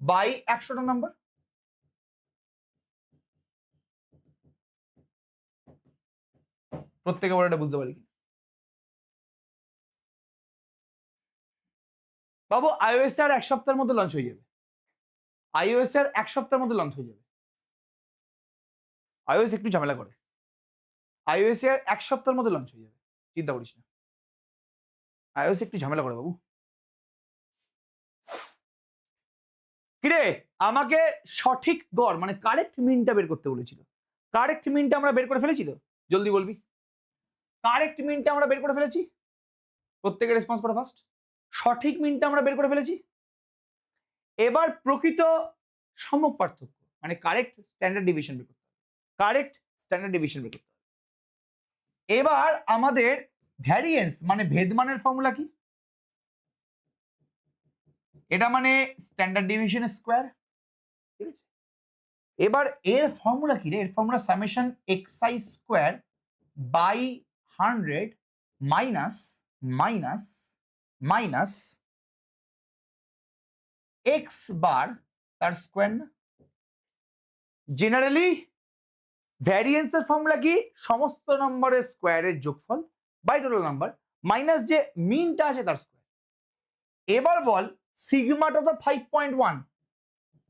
বাই 100টা নাম্বার। প্রত্যেকে বলে এটা বুঝতে পারি কি বাবু? iOS আর 1 সপ্তাহের মধ্যে লঞ্চ হয়ে যাবে। iOS আর 1 সপ্তাহের মধ্যে লঞ্চ হয়ে যাবে। iOS একটু ঝামেলা করে। iOS আর 1 সপ্তাহের মধ্যে লঞ্চ হয়ে যাবে, চিন্তা করিস না। iOS একটু ঝামেলা করে বাবু। কিরে, আমাকে সঠিক গড় মানে কারেক্ট মিনটা বের করতে বলেছিল। কারেক্ট মিনটা আমরা বের করে ফেলেছি তো? জলদি বলবি। কারেক্ট মিনটা আমরা বের করে ফেলেছি। প্রত্যেকে রেসপন্স করে ফার্স্ট। সঠিক মিনটা আমরা বের করে ফেলেছি। এবার প্রকৃত সমক পার্থক্য মানে কারেক্ট স্ট্যান্ডার্ড ডিভিশন বের করতে হবে। কারেক্ট স্ট্যান্ডার্ড ডিভিশন বের করতে হবে। এবার আমাদের ভ্যারিয়েন্স মানে ভেদমানের ফর্মুলা কি? এটা মানে স্ট্যান্ডার্ড ডিভিশন স্কোয়ার। ঠিক আছে, এবার এর ফর্মুলা কি রে? এর formula summation xi square by 100 minus minus minus x bar তার স্কোয়ার না? জেনারেলি ভ্যারিয়েন্সের ফর্মুলা কি? সমস্ত নম্বরের স্কোয়ারের যোগফল বাই টোটাল নাম্বার মাইনাস যে মিনটা আছে তার স্কোয়ার। এবার বল সিগমাটা তো 5.1,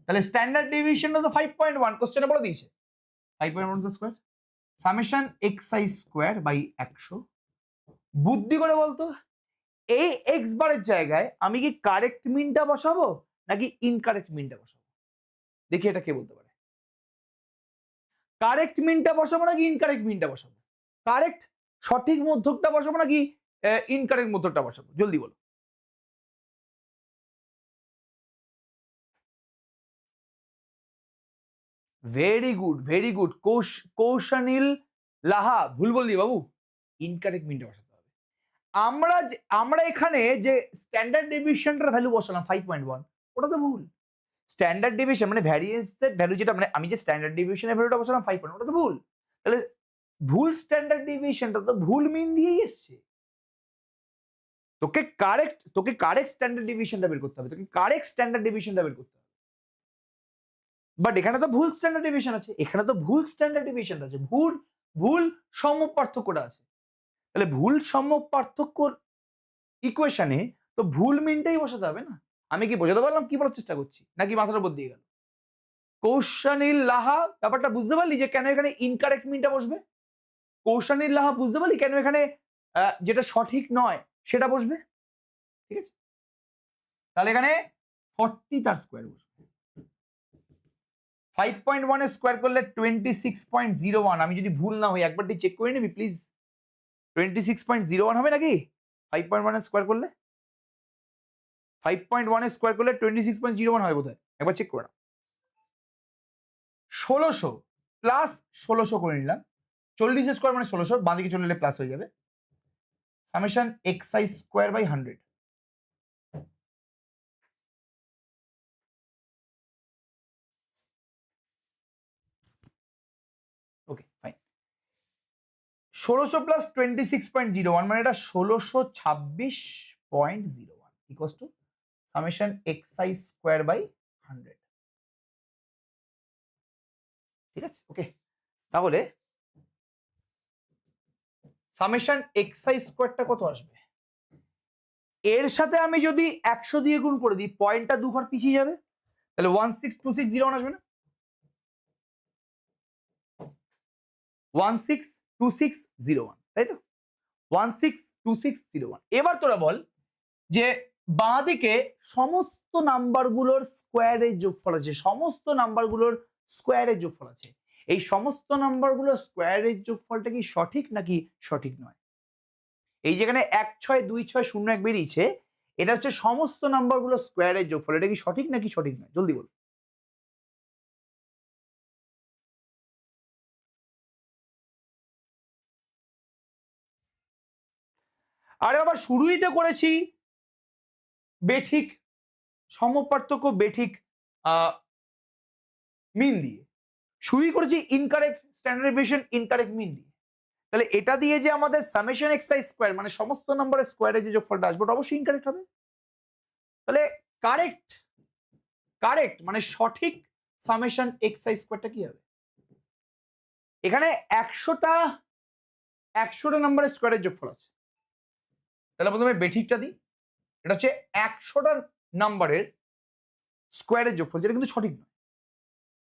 তাহলে স্ট্যান্ডার্ড ডিভিশনটা তো 5.1। কোশ্চেনে বলে দিয়েছে 5.1 square summation xi square by 100। বুদ্ধি করে বলতো এই এক্স বারের জায়গায় আমি কি কারেক্ট মিনটা বসাবো নাকি ইনকারেক্ট মিনটা বসাবো? দেখি এটা কে বলতে পারে। কারেক্ট মিনটা বসাবো নাকি ইনকারেক্ট মিনটা বসাবো? কারেক্ট সঠিক মধ্যকটা বসাবো নাকি ইনকারেক্ট মধ্যকটা বসাবো? জলদি বলো। Very good, very good. Koushanil Laha ভুল বললি বাবু। ইনকারেক্ট মিনটা বসাতে হবে। আমরা এখানে যে স্ট্যান্ডার্ড ডেভিয়েশনটার ভ্যালু বসালাম 5.1, ওটা তো ভুল। স্ট্যান্ডার্ড ডেভিয়েশন মানে ভ্যারিয়েন্সের ভ্যালু যেটা মানে আমি যে স্ট্যান্ডার্ড ডেভিয়েশনের ভ্যালুটা বসালাম 5.1, ওটা তো ভুল। তাহলে ভুল স্ট্যান্ডার্ড ডেভিয়েশনটা তো ভুল মিন দিয়েই এসছে। তোকে কারেক্ট স্ট্যান্ডার্ড ডেভিয়েশনটা বের করতে হবে। তোকে কারেক্ট স্ট্যান্ডার্ড ডেভিয়েশনটা বের করতে হবে। বাট এখানে তো ভুল স্ট্যান্ডার্ড ডেভিয়েশন আছে। এখানে তো ভুল স্ট্যান্ডার্ড ডেভিয়েশন আছে। ভুল সমক পার্থক্যটা আছে। তাহলে ভুল সমক পার্থক্যর ইকুয়েশনে তো ভুল মিনটাই বসাতে হবে না? আমি কি বোঝাতে পারলাম কি বলার চেষ্টা করছি নাকি মাথার উপর দিয়ে গেল? কৌশানীল লাহা ব্যাপারটা বুঝতে পারলি যে কেন এখানে ইনকারেক্ট মিনটা বসবে? কৌশানীল লাহা বুঝতে পারলি কেন এখানে যেটা সঠিক নয় সেটা বসবে? ঠিক আছে, তাহলে এখানে 40 তার স্কোয়ার বসবে। 5.1 এর স্কোয়ার করলে 26.01। আমি যদি ভুল না হই একবারটি চেক করে নিবি প্লিজ। 26.01 হবে নাকি 5.1 এর স্কোয়ার করলে? 5.1 এর স্কোয়ার করলে 26.01 হবে বোধহয়, একবার চেক করে নাও। 1600 প্লাস 1600 করে নিলাম। 40 স্কোয়ার মানে 1600, বাঁ দিকে চলে এলে প্লাস হয়ে যাবে। Summation xi square by 100। Okay fine. 1600 plus 26.01 মানে এটা 1626.01 equals to summation xi square by 100। ঠিক আছে, ওকে। তাহলে সামেশন xi স্কোয়ারটা কত আসবে? এর সাথে আমি যদি 100 দিয়ে গুণ করে দিই পয়েন্টটা দুবার পিছিয়ে যাবে, তাহলে 162601 আসবে না? 162601, তাই তো? 162601। এবার তোরা বল যে বাঁ দিকে সমস্ত নাম্বারগুলোর স্কোয়ারের যোগফল আছে। সমস্ত নাম্বারগুলোর স্কোয়ারের যোগফল আছে। এই সমস্ত নাম্বারগুলোর স্কোয়ারের যোগফলটা কি সঠিক নাকি সঠিক নয়? এই যেখানে 162601 বেরিয়েছে, এটা হচ্ছে সমস্ত নাম্বারগুলোর স্কোয়ারের যোগফল। এটা কি সঠিক নাকি সঠিক নয়? জলদি বল। আরে বাবা শুরুই তো করেছি বেঠিক সমপার্থক্য বেঠিক মিন দিয়ে। শুরুই করেছি ইনকারেক্ট স্ট্যান্ডার্ড ডেভিয়েশন ইনকারেক্ট মিন দিয়ে। তাহলে এটা দিয়ে যে আমাদের সামেশন এক্সাই স্কোয়ার মানে সমস্ত নম্বরের স্কোয়ারে যে যোগফলটা আসবে ওটা অবশ্যই ইনকারেক্ট হবে। তাহলে কারেক্ট কারেক্ট মানে সঠিক সামেশন এক্সাই স্কোয়ারটা কি হবে? এখানে 100টা নম্বরের স্কোয়ারের যোগফল আছে। তাহলে প্রথমে বেঠিকটা দিই, এটা হচ্ছে 100টা নাম্বারের স্কোয়ারের যোগফল, যেটা কিন্তু সঠিক নয়।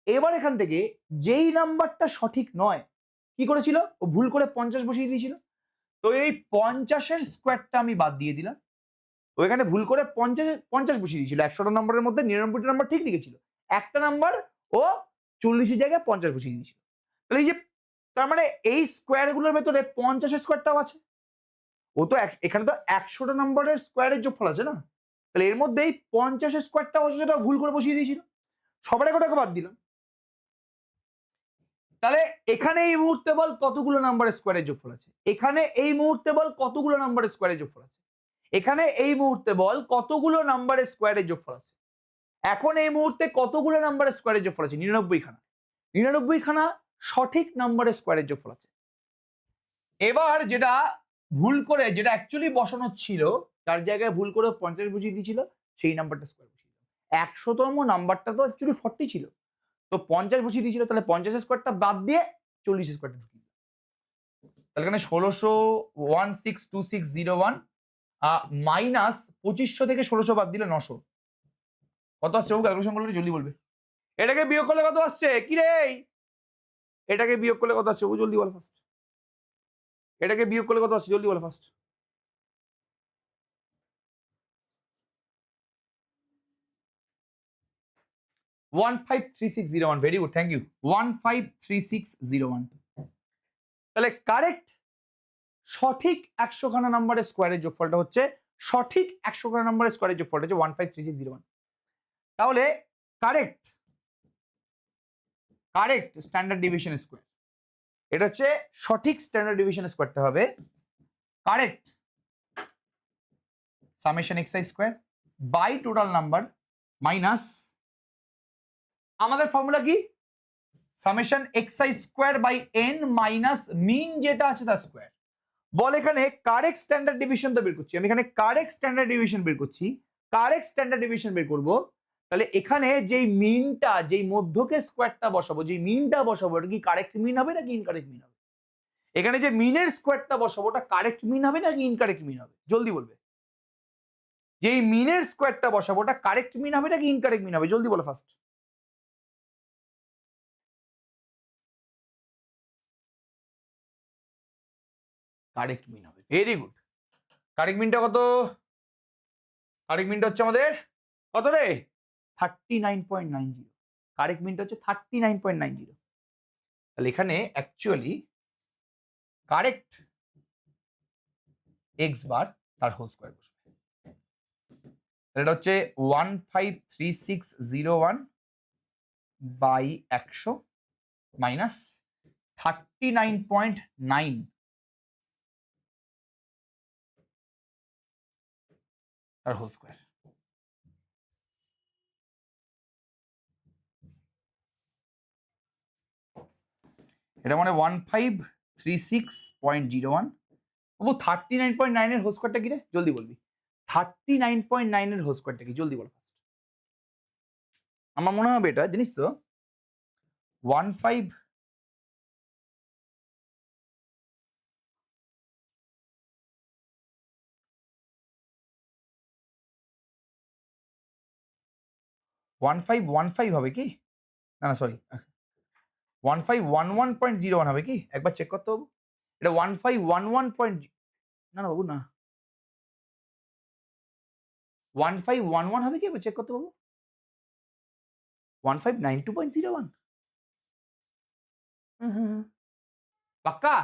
এবার এখান থেকে যেই নাম্বারটা সঠিক নয় কি করেছিল, ও ভুল করে 50 বসিয়ে দিয়েছিল। তো এই 50-এর স্কোয়ারটা আমি বাদ দিয়ে দিলাম। ও এখানে ভুল করে 50 বসিয়ে দিয়েছিল। 100টা নম্বরের মধ্যে 99টা নাম্বার ঠিক লিখেছিল, একটা নাম্বার ও 40-এর জায়গায় 50 বসিয়ে দিয়েছিল। তাহলে এই যে তার মানে এই স্কোয়ারগুলোর ভেতরে 50-এর স্কোয়ারটাও আছে। ও তো এখানে তো 100টা নম্বরের স্কোয়ারের যোগফল আছে না, তাহলে এর মধ্যেই 50-এর স্কোয়ারটাও আছে, সেটা ভুল করে বসিয়ে দিয়েছিল। সবার একটাকে বাদ দিলাম। তাহলে এখানে এই মুহূর্তে বল কতগুলো নাম্বারের স্কোয়ারের যোগফল আছে? এখানে এই মুহূর্তে বল কতগুলো নাম্বারের স্কোয়ারের যোগফল আছে? এখানে এই মুহূর্তে বল কতগুলো নাম্বারের স্কোয়ারের যোগফল আছে? এখন এই মুহূর্তে কতগুলো নাম্বারের স্কোয়ারের যোগফল আছে? 99 খানা। 99 খানা সঠিক নাম্বারের স্কোয়ারের যোগফল আছে। এবার যেটা ভুল করে, যেটা অ্যাকচুয়ালি বসানো ছিল, তার জায়গায় ভুল করে 50 বসিয়ে দিয়েছিল, সেই নাম্বারটা স্কোয়ার বসিয়ে দিলাম। 100তম নাম্বারটা তো অ্যাকচুয়ালি 40 ছিল, তো 50 বসিয়ে দিয়েছিল, তাহলে 50-এর স্কোয়ারটা বাদ দিয়ে 40-এর স্কোয়ারটা ঢুকিয়ে দিলাম। তাহলে এখানে 16162601 মাইনাস 2500 থেকে 1600 বাদ দিলে 900। কত আসছে ও? ক্যালকুলেশন করলে জলদি বলবে। এটাকে বিয়োগ করলে কত আসছে? কি রে, এটাকে বিয়োগ করলে কত আসছে ও? জলদি বল ফার্স্ট। এটাকে বিয়োগ করলে কত আসছে? জলদি বল first. 153601। Very good, thank you. 153601। তাহলে কারেক্ট সঠিক 100 খানা নাম্বারের স্কোয়ারের যোগফলটা হচ্ছে, সঠিক 100 খানা নাম্বারের স্কোয়ারের যোগফলটা হচ্ছে 153601। তাহলে কারেক্ট স্ট্যান্ডার্ড ডিভিশন স্কোয়ার, এটা হচ্ছে সঠিক স্ট্যান্ডার্ড ডিভিশন স্কোয়ারটা হবে correct summation x I square by total number minus আমাদের ফর্মুলা কি? Summation x I square by N minus mean যেটা আছে তার স্কোয়ার। বল এখানে কারেক্ট স্ট্যান্ডার্ড ডিভিশনটা বের করছি আমি, এখানে কারেক্ট স্ট্যান্ডার্ড ডিভিশন বের করছি, কারেক্ট স্ট্যান্ডার্ড ডিভিশন বের করব। তাহলে এখানে যেই মিনটা, যেই মধ্যকের স্কোয়ারটা বসাবো, যেই মিনটা বসাবো, এটা কি কারেক্ট মিন হবে নাকি ইনকারেক্ট মিন হবে? এখানে যে মিনের স্কোয়ারটা বসাবো ওটা কারেক্ট মিন হবে নাকি ইনকারেক্ট মিন হবে? জলদি বলবে। যেই মিনের স্কোয়ারটা বসাবো ওটা কারেক্ট মিন হবে নাকি ইনকারেক্ট মিন হবে? জলদি বলো ফার্স্ট। কারেক্ট মিন হবে। Very good. কারেক্ট মিনটা কত? কারেক্ট মিনটা হচ্ছে আমাদের কত রে? 39.90। কারেক্ট মিনটা হচ্ছে 39.90। তাহলে এখানে অ্যাকচুয়ালি কারেক্ট এক্স বার তার হোল স্কোয়ার বসবে। এটা হচ্ছে 153601 বাই 100 মাইনাস 39.9 তার হোল স্কোয়ার। এটা মানে 1536.01। বাবু 39.9 এর হোল স্কোয়ারটা কি রে? জলদি বলবি। 39.9 এর হোল স্কোয়ারটা কি? জলদি বল। আমার মনে হবে এটা জানিস তো 15 1515 হবে কি? না না সরি, 1511.01 হবে কি? একবার চেক করতে বাবু। এটা 1511. না না বাবু না, 1511 হবে কি? এবার চেক করতে বাবু। 1592.01। পাক্কা?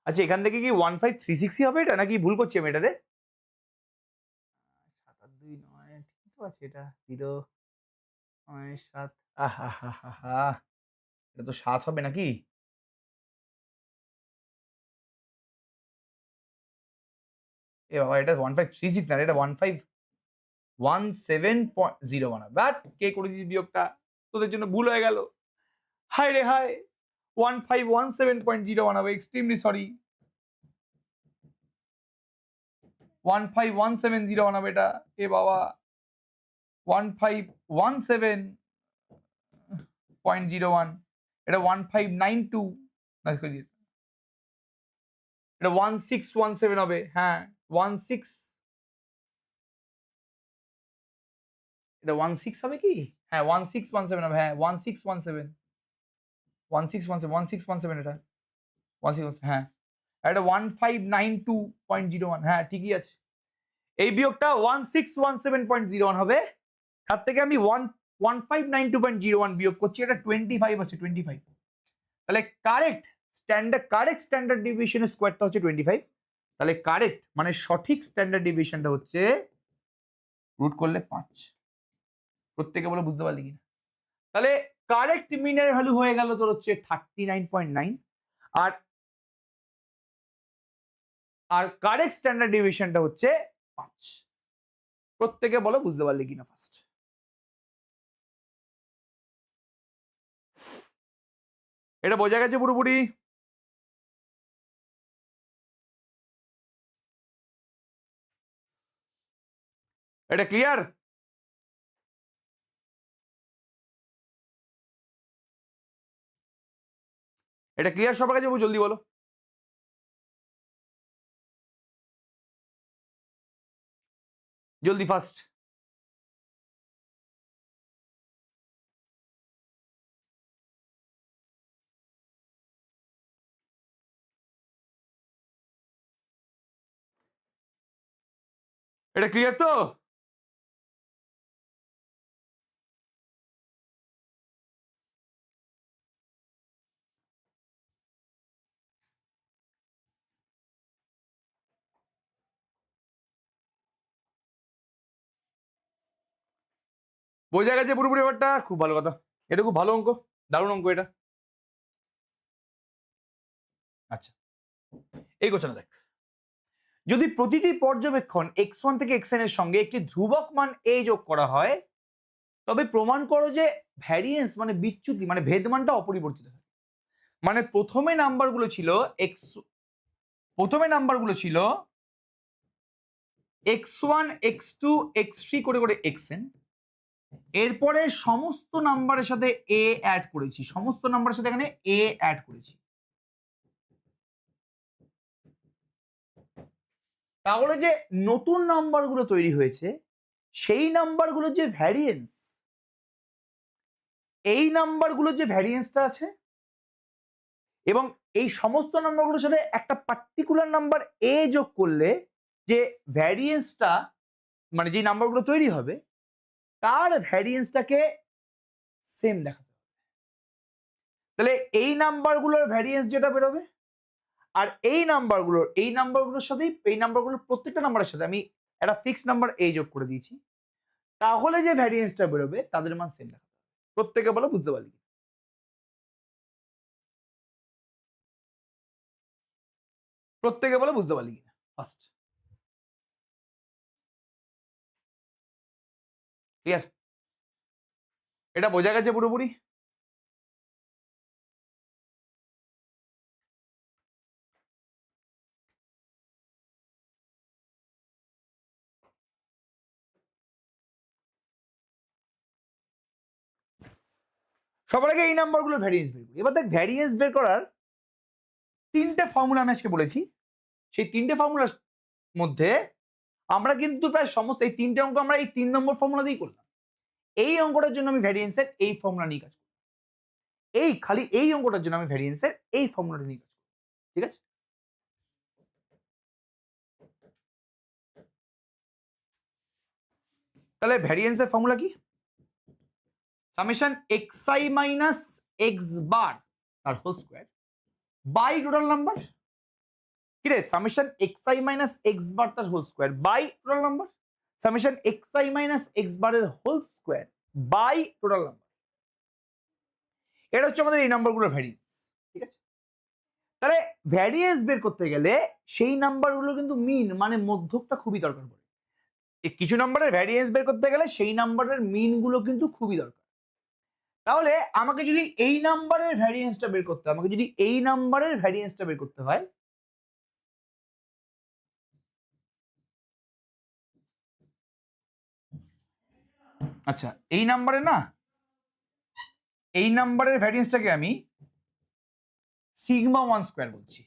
আচ্ছা এখান থেকে কি 1536 হবে এটা, নাকি ভুল করছি আমি এটারে? 7 আর 2 9 আছে এটা 0.7 এটা তো 7 হবে নাকি? এ বাবা এটা 1536 না, এটা 1517.01 বাট কে করেছিস বিয়োগটা? তোদের জন্য ভুল হয়ে গেল। হায় রে হায়, 1517.01 হবে, এক্সট্রিমলি সরি। 151701 হবে এটা। এ বাবা 1517.01, এটা 1592, এটা 1617 হবে। হ্যাঁ 16, এটা 16 হবে কি? হ্যাঁ 1617 হবে। হ্যাঁ 1617, 1617, 1617 এটা 1617। হ্যাঁ এটা 1592.01। হ্যাঁ ঠিকই আছে। এই বিয়োগটা 1617.01 হবে। তার থেকে আমি 1592.01 বিয়োগ করছি, এটা 25 আছে, 25। তাহলে কারেক্ট স্ট্যান্ডার্ড ডিভিশনের স্কোয়ারটা হচ্ছে 25। তাহলে কারেক্ট মানে সঠিক স্ট্যান্ডার্ড ডিভিশনটা হচ্ছে রুট করলে 5। প্রত্যেকে বলে বুঝতে পারলি কিনা? তাহলে কারেক্ট মিনের ভ্যালু হয়ে গেল তোর হচ্ছে 39.9, আর কারেক্ট স্ট্যান্ডার্ড ডিভিশনটা হচ্ছে 5। প্রত্যেকে বলো বুঝতে পারলি কিনা ফার্স্ট। এটা বোঝা গেছে পুরোপুরি? এটা ক্লিয়ার? এটা ক্লিয়ার সবার কাছে? জলদি বলো। জলদি ফার্স্ট। এটা ক্লিয়ার তো? বোঝা গেছে পুরোপুরি ব্যাপারটা? খুব ভালো কথা, এটা খুব ভালো অঙ্ক, দারুণ অঙ্ক এটা। আচ্ছা এই কোশ্চেন দেখ, যদি প্রতিটি পর্যবেক্ষণ x1 থেকে xn এর সঙ্গে একটি ধ্রুবক মান a যোগ করা হয়, তবে প্রমাণ করো যে ভ্যারিয়েন্স মানে বিচ্যুতি মানে ভেদমানটা অপরিবর্তিত থাকে। মানে প্রথমে নাম্বারগুলো ছিল x1 x2 x3 করে করে xn, এরপরে সমস্ত নাম্বারের সাথে a অ্যাড করেছি, সমস্ত নাম্বারের সাথে এখানে a অ্যাড করেছি। তাহলে যে নতুন নাম্বারগুলো তৈরি হয়েছে সেই নাম্বারগুলোর যে ভ্যারিয়েন্স, এই নাম্বারগুলোর যে ভ্যারিয়েন্সটা আছে এবং এই সমস্ত নাম্বারগুলোর সাথে একটা পার্টিকুলার নাম্বার এ যোগ করলে যে ভ্যারিয়েন্সটা মানে যে নাম্বারগুলো তৈরি হবে তার ভ্যারিয়েন্সটাকে সেম দেখাতে হবে। তাহলে এই নাম্বারগুলোর ভ্যারিয়েন্স যেটা বেরোবে আর এই নাম্বারগুলোর সাথেই এই নাম্বারগুলোর প্রত্যেকটা নাম্বারের সাথে আমি একটা ফিক্সড নাম্বার এ যোগ করে দিয়েছি, তাহলে যে ভ্যারিয়েন্সটা বেরোবে তাদের মান সেম দেখাতে হবে। প্রত্যেকে বলো বুঝতে পারলি? প্রত্যেকে বলো বুঝতে পারলি কিনা ফার্স্ট? ক্লিয়ার? এটা বোঝা গেছে পুরোপুরি? সবার আগে এই নাম্বারগুলো ভ্যারিয়েন্স বের করি। এবার দেখ ভ্যারিয়েন্স বের করার তিনটে ফর্মুলা আমি আজকে বলেছি, সেই তিনটে ফর্মুলার মধ্যে আমরা কিন্তু প্রায় সমস্ত এই তিনটে অঙ্ক আমরা এই 3 নম্বর ফর্মুলা দিয়েই করলাম। এই অঙ্কটার জন্য আমি ভ্যারিয়েন্সের এই ফর্মুলা নিয়ে কাজ করি, এই খালি এই অঙ্কটার জন্য আমি ভ্যারিয়েন্সের এই ফর্মুলাটা নিয়ে কাজ করি। ঠিক আছে? তাহলে ভ্যারিয়েন্সের ফর্মুলা কি? Summation xi minus x bar তার whole square by total number. কি রে summation xi minus x bar তার whole square by total number. Summation xi minus x বারের whole square by total number. এটা হচ্ছে আমাদের এই নাম্বারগুলোর ভ্যারিয়েন্স, ঠিক আছে? তাহলে ভ্যারিয়েন্স বের করতে গেলে সেই নাম্বারগুলো কিন্তু মিন মানে মধ্যকটা খুবই দরকার পড়ে। কিছু নাম্বারের ভ্যারিয়েন্স বের করতে গেলে সেই নাম্বারের মিন গুলো কিন্তু খুবই দরকার। তাহলে আমাকে যদি এই নাম্বারের ভ্যারিয়েন্সটা বের করতে হয়, আমাকে যদি এই নাম্বারের ভ্যারিয়েন্সটা বের করতে হয়, আচ্ছা এই নাম্বারে না, এই নাম্বারের ভ্যারিয়েন্সটাকে আমি সিগমা ওয়ান স্কোয়ার বলছি।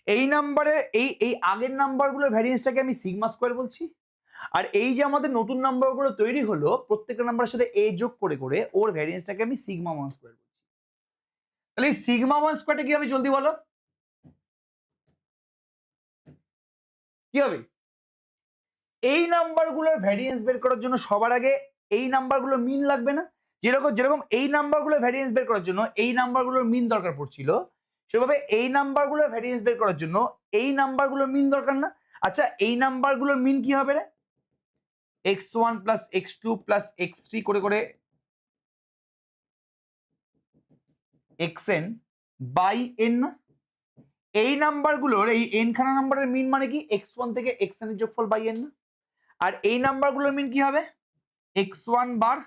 এই নাম্বারের এই আগের নাম্বারগুলোর ভ্যারিয়েন্সটাকে আমি সিগমা স্কোয়ার বলছি। আর এই যে আমাদের নতুন নাম্বারগুলো তৈরি হলো প্রত্যেকটা নাম্বারের সাথে এ যোগ করে করে ওর ভ্যারিয়েন্সটাকে আমি সিগমা ওয়ান স্কোয়ার বলছি। তাহলে এই সিগমা ওয়ান স্কোয়ারটা কি হবে জলদি বলো, কি হবে? এই নাম্বারগুলোর ভ্যারিয়েন্স বের করার জন্য সবার আগে এই নাম্বারগুলোর মিন লাগবে না? যেরকম যেরকম এই নাম্বারগুলোর ভ্যারিয়েন্স বের করার জন্য এই নাম্বারগুলোর মিন দরকার পড়ছিল, সেভাবে এই নাম্বারগুলোর ভ্যারিয়েন্স বের করার জন্য এই নাম্বারগুলোর মিন দরকার না? আচ্ছা এই নাম্বারগুলোর মিন কি হবে রে? x1 plus x2 plus x3 করে করে xn বাই n না? এই নাম্বারগুলোর এই n খানা নাম্বারের মিন মানে কি x1 থেকে xn এর যোগফল বাই n না? আর এই নাম্বারগুলোর মিন কি হবে? x1 বার,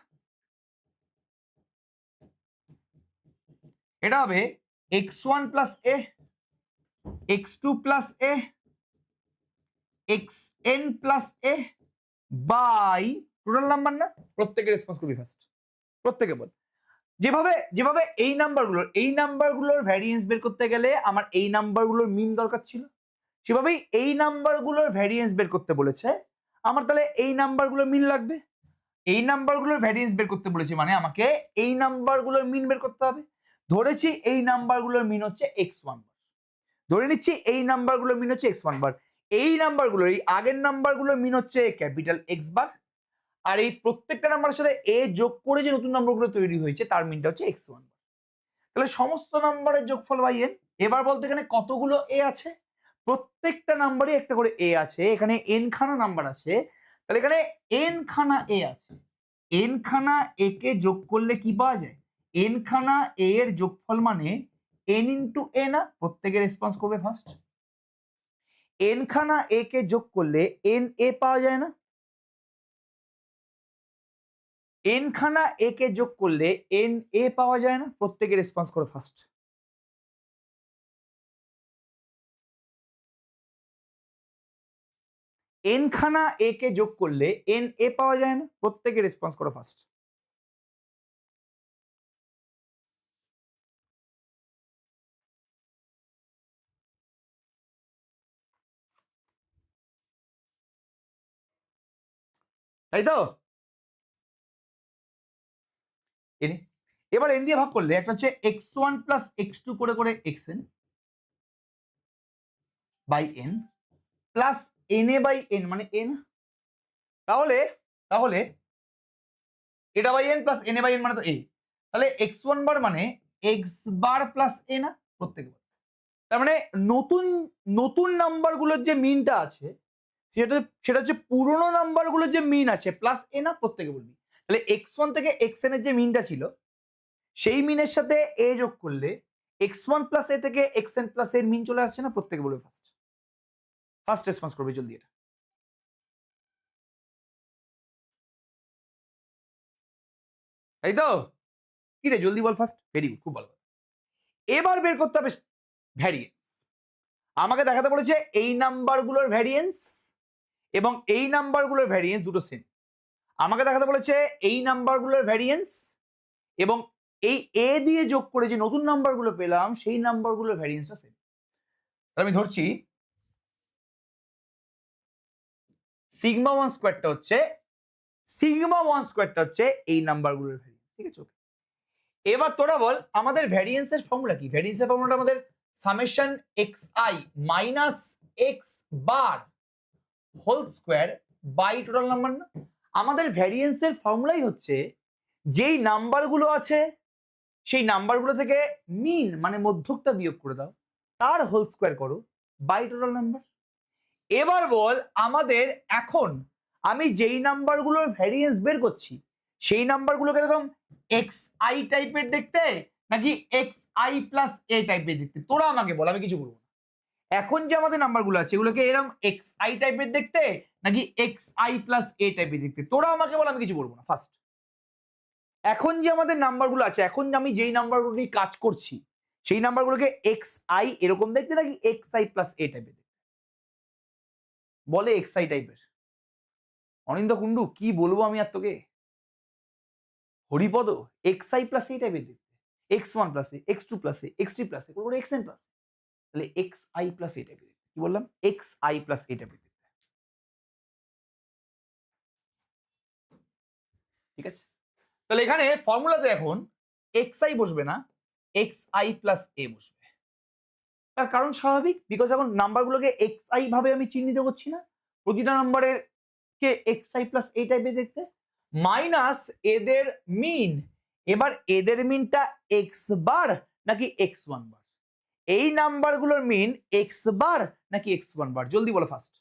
এটা হবে x1 plus a, x2 plus a, xn plus a by total number না? প্রত্যেকের রেসপন্স করবি ফার্স্ট, প্রত্যেকে বল। যেভাবে যেভাবে এই নাম্বারগুলোর ভ্যারিয়েন্স বের করতে গেলে আমার এই নাম্বারগুলোর মিন দরকার ছিল, সেভাবেই এই নাম্বারগুলোর ভ্যারিয়েন্স বের করতে বলেছে আমার, তাহলে এই নাম্বারগুলোর মিন লাগবে। এই নাম্বারগুলোর ভ্যারিয়েন্স বের করতে বলেছি মানে আমাকে এই নাম্বারগুলোর মিন বের করতে হবে। ধরেছি এই নাম্বারগুলোর মিন হচ্ছে x1 বার, ধরে নিচ্ছি এই নাম্বারগুলোর মিন হচ্ছে x1 বার, এই নাম্বারগুলোর এই আগের নাম্বারগুলোর মিন হচ্ছে ক্যাপিটাল X বার, আর এই প্রত্যেকটা নাম্বারের সাথে এ যোগ করে যে নতুন নাম্বারগুলো তৈরি হয়েছে তার মিনটা হচ্ছে x1 বার। তাহলে সমস্ত নাম্বারের যোগফল বাই n। এবার বলতে এখানে কতগুলো এ আছে? প্রত্যেকটা নাম্বারই একটা করে এ আছে, এখানে n খানা নাম্বার আছে, তাহলে এখানে n খানা এ আছে। n খানা এ কে যোগ করলে কি পাওয়া যায়? n খানা এ এর যোগফল মানে n ইন্টু এ না? প্রত্যেকের রেসপন্স করবে ফার্স্ট। n খানা এ কে যোগ করলে n এ পাওয়া যায় না? n খানা এ কে যোগ করলে n এ পাওয়া যায় না? প্রত্যেকের রেসপন্স করো ফার্স্ট। n খানা এ কে যোগ করলে n এ পাওয়া যায় না? প্রত্যেকের রেসপন্স করো ফার্স্ট। তাই তো? এবার n দিয়ে ভাগ করলে একটা হচ্ছে x1 প্লাস x2 করে করে xn by n plus na by n মানে n। তাহলে তাহলে এটা by n plus na by n মানে তো a। তাহলে x1 বার মানে x বার প্লাস a না? প্রত্যেকে বার। তার মানে নতুন নতুন নাম্বারগুলোর যে মিনটা আছে সেটা হচ্ছে পুরনো নাম্বারগুলোর যে মিন আছে প্লাস এ না? প্রত্যেকে বলবি। তাহলে x1 থেকে xn এর যে মিনটা ছিল সেই মিনের সাথে এ যোগ করলে x1 প্লাস এ থেকে xn প্লাস এর মিন চলে আসছে না? প্রত্যেকে বলবে ফার্স্ট। ফার্স্ট রেসপন্স করবে জলদি এটা। তাই তো? কি রে জলদি বল ফার্স্ট। ভেরি গুড, খুব ভালো। এবার বের করতে হবে ভ্যারিয়েন্স। আমাকে দেখাতে বলেছে এই নাম্বারগুলোর ভ্যারিয়েন্স এবং এই নাম্বারগুলোর ভ্যারিয়েন্স দুটো সেম। আমাকে দেখাতে বলেছে এই নাম্বারগুলোর ভ্যারিয়েন্স এবং এই এ দিয়ে যোগ করে যে নতুন নাম্বারগুলো পেলাম সেই নাম্বারগুলোর ভ্যারিয়েন্সটা সেম। আমি ধরছি সিগমা ওয়ান স্কোয়ারটা হচ্ছে এই নাম্বারগুলোর ভ্যারিয়েন্স, ঠিক আছে? এবার তোরা বল আমাদের ভ্যারিয়েন্সের ফর্মুলা কি? ভ্যারিয়েন্সের ফর্মুলাটা আমাদের summation xi minus x bar whole square by total number না? আমাদের ভ্যারিয়েন্সের ফর্মুলাই হচ্ছে যেই নাম্বারগুলো আছে সেই নাম্বারগুলো থেকে মিন মানে মধ্যকটা বিয়োগ করে দাও, তার হোল স্কোয়ার করো বাই টোটাল নাম্বার। এবার বল আমাদের এখন আমি যেই নাম্বারগুলোর ভ্যারিয়েন্স বের করছি সেই নাম্বারগুলোকে এরকম এক্স আই টাইপের দেখতে নাকি এক্স আই প্লাস এ টাইপের দেখতে, তোরা আমাকে বল, আমি কিছু বলবো না। এখন যে আমাদের নাম্বারগুলো আছে এগুলোকে এরকম এক্স আই টাইপের দেখতে নাকি এক্স আই প্লাস এ টাইপের দেখতে, তোরা আমাকে বল, আমি কিছু বলবো না। ফার্স্ট, এখন যে আমাদের নাম্বারগুলো আছে, এখন আমি যেই নাম্বারগুলো নিয়ে কাজ করছি সেই নাম্বারগুলোকে এক্স আই এরকম দেখতে নাকি এক্স আই প্লাস এ টাইপের দেখতে? বলে এক্স আই টাইপের। অনিন্দ কুন্ডু কি বলবো আমি আর তোকে? হরিপদ এক্স আই প্লাস এ টাইপের দেখতে, এক্স ওয়ান প্লাস এ, এক্স টু প্লাস এ, এক্স থ্রি প্লাস এ, কোনো এক্স এন প্লাস, তাহলে এক্স আই প্লাস এ টাইপের দেখতে। কি বললাম? এক্স আই প্লাস এ টাইপের দেখতে। ঠিক আছে, তাহলে এখানে ফর্মুলাতে এখন এক্স আই বসবে না, এক্স আই প্লাস এ বসবে। তার কারণ স্বাভাবিক, বিকজ এখন নাম্বারগুলোকে এক্স আই ভাবে আমি চিহ্নিত করছি না, প্রতিটা নাম্বারের কে এক্স আই প্লাস এ টাইপের দেখতে, মাইনাস এদের মিন। এবার এদের মিনটা এক্স বার নাকি এক্স ওয়ান বার? এই নাম্বারগুলোর মিন এক্স বার নাকি এক্স ওয়ান বার? জলদি বলো ফার্স্ট।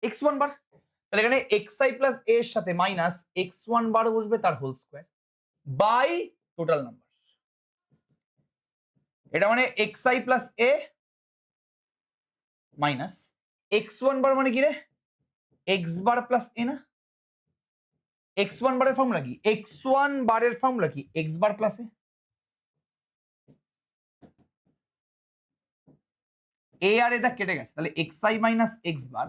এক্স ওয়ান বার। তাহলে এখানে এক্স আই প্লাস এ এর সাথে মাইনাস এক্স ওয়ান বার বসবে, তার whole square by total number. এটা মানে x i plus a minus x one bar মানে কি রে? এক্স বার প্লাস এ না? এক্স ওয়ান বারের ফর্মুলা কি? এক্স ওয়ান বারের ফর্মুলা কি? এক্স বার প্লাস এ আর এটা কেটে গেছে, তাহলে x I minus x bar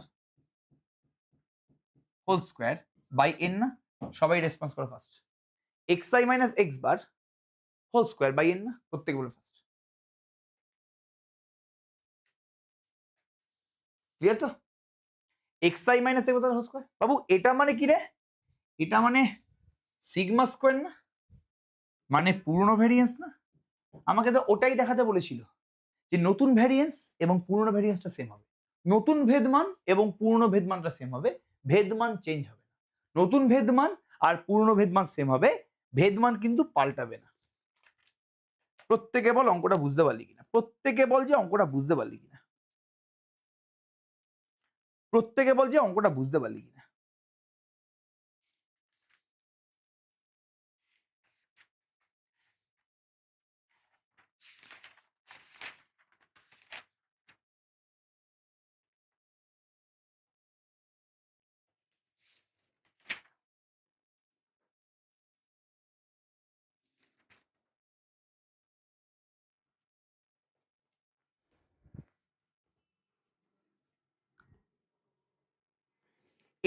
whole square by n না? সবাই রেসপন্স করো first. X I minus x bar whole square by n না? প্রত্যেকে বলো ফার্স্ট। ক্লিয়ার তো? X I minus x bar whole square. বাবু এটা মানে কি রে? এটা মানে সিগমা স্কোয়ার না? মানে পুরনো ভ্যারিয়েন্স না? আমাকে তো ওটাই দেখাতে বলেছিল যে নতুন ভ্যারিয়েন্স এবং পুরনো ভ্যারিয়েন্সটা সেম হবে, নতুন ভেদমান এবং পুরনো ভেদমানটা সেম হবে, ভেদমান চেঞ্জ হবে না। নতুন ভেদমান আর পুরনো ভেদমান সেম হবে, ভেদমান কিন্তু পাল্টাবে না। প্রত্যেকে বল অঙ্কটা বুঝতে পারলি কিনা? প্রত্যেকে বল যে অঙ্কটা বুঝতে পারলি কিনা? প্রত্যেকে বল যে অঙ্কটা বুঝতে পারলি কিনা?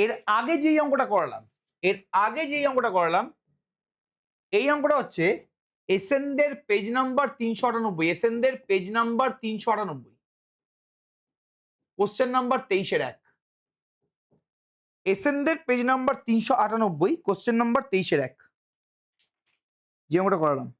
এর আগে যেই অঙ্কটা করালাম, এর আগে যেই অঙ্কটা করালাম, এই অঙ্কটা হচ্ছে এসেন্ডের পেজ নাম্বার 398, এসেন্ডের পেজ নাম্বার 398, কোশ্চেন নাম্বার 23-1। এসেন্ডের পেজ নাম্বার 398, কোশ্চেন নাম্বার 23-1 যে অঙ্কটা করালাম।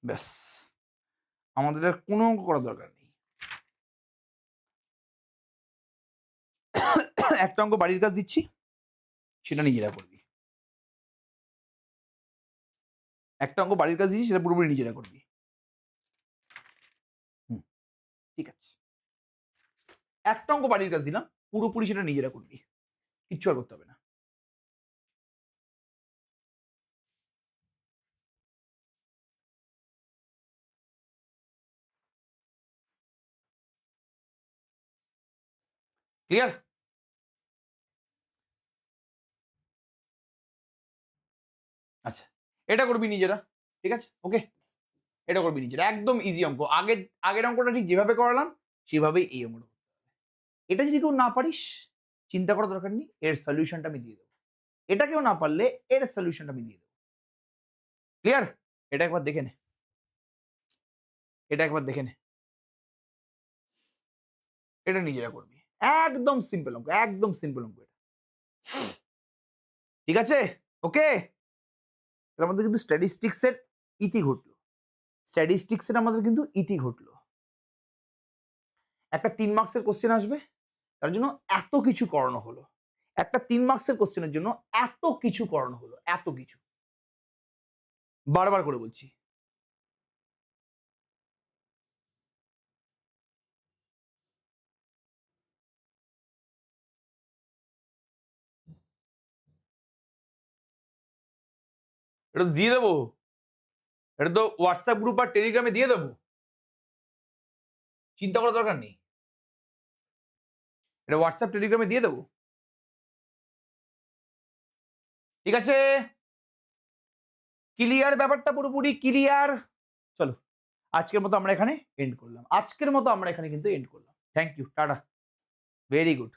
ব্যাস, আমাদের আর কোনো অঙ্ক করার দরকার নেই। একটা অঙ্ক বাড়ির কাজ দিচ্ছি, সেটা নিজেরা করবি। একটা অঙ্ক বাড়ির কাজ দিচ্ছি, সেটা পুরোপুরি নিজেরা করবি। ঠিক আছে, একটা অঙ্ক বাড়ির কাজ দিলাম, পুরোপুরি সেটা নিজেরা করবি, কিচ্ছু আর করতে হবে না। ক্লিয়ার? আচ্ছা, এটা করবি নিজেরা। ঠিক আছে, ওকে, এটা করবি নিজেরা, একদম ইজি অঙ্ক। আগের অঙ্কটা ঠিক যেভাবে করালাম সেভাবেই এই অঙ্কটা করতে হবে। এটা যদি কেউ না পারিস, চিন্তা করার দরকার নেই, এর সলিউশনটা আমি দিয়ে দেবো। এটা কেউ না পারলে এর সলিউশনটা আমি দিয়ে দেবো। ক্লিয়ার? এটা একবার দেখে নে, এটা একবার দেখে নে, এটা নিজেরা করবি। একদম সিম্পল অঙ্ক, একদম সিম্পল অঙ্ক এটা। ঠিক আছে, ওকে। এর মধ্যে কিন্তু স্ট্যাটিস্টিক্সের ইতি ঘটলো, স্ট্যাটিস্টিক্সের আমাদের কিন্তু ইতি ঘটলো। একটা 3 মার্কসের কোশ্চেন আসবে, তার জন্য এত কিছু করানো হলো। একটা 3 মার্কসের কোশ্চেনের জন্য এত কিছু করানো হলো, এত কিছু। বারবার করে বলছি। এটা তো দিয়ে দেবো, এটা তো হোয়াটসঅ্যাপ গ্রুপ আর টেলিগ্রামে দিয়ে দেবো, চিন্তা করার দরকার নেই। এটা হোয়াটসঅ্যাপ টেলিগ্রামে দিয়ে দেবো। ঠিক আছে, ক্লিয়ার? ব্যাপারটা পুরোপুরি ক্লিয়ার? চলো, আজকের মতো আমরা এখানে এন্ড করলাম, আজকের মতো আমরা এখানে কিন্তু এন্ড করলাম। থ্যাংক ইউ, টাটা, ভেরি গুড।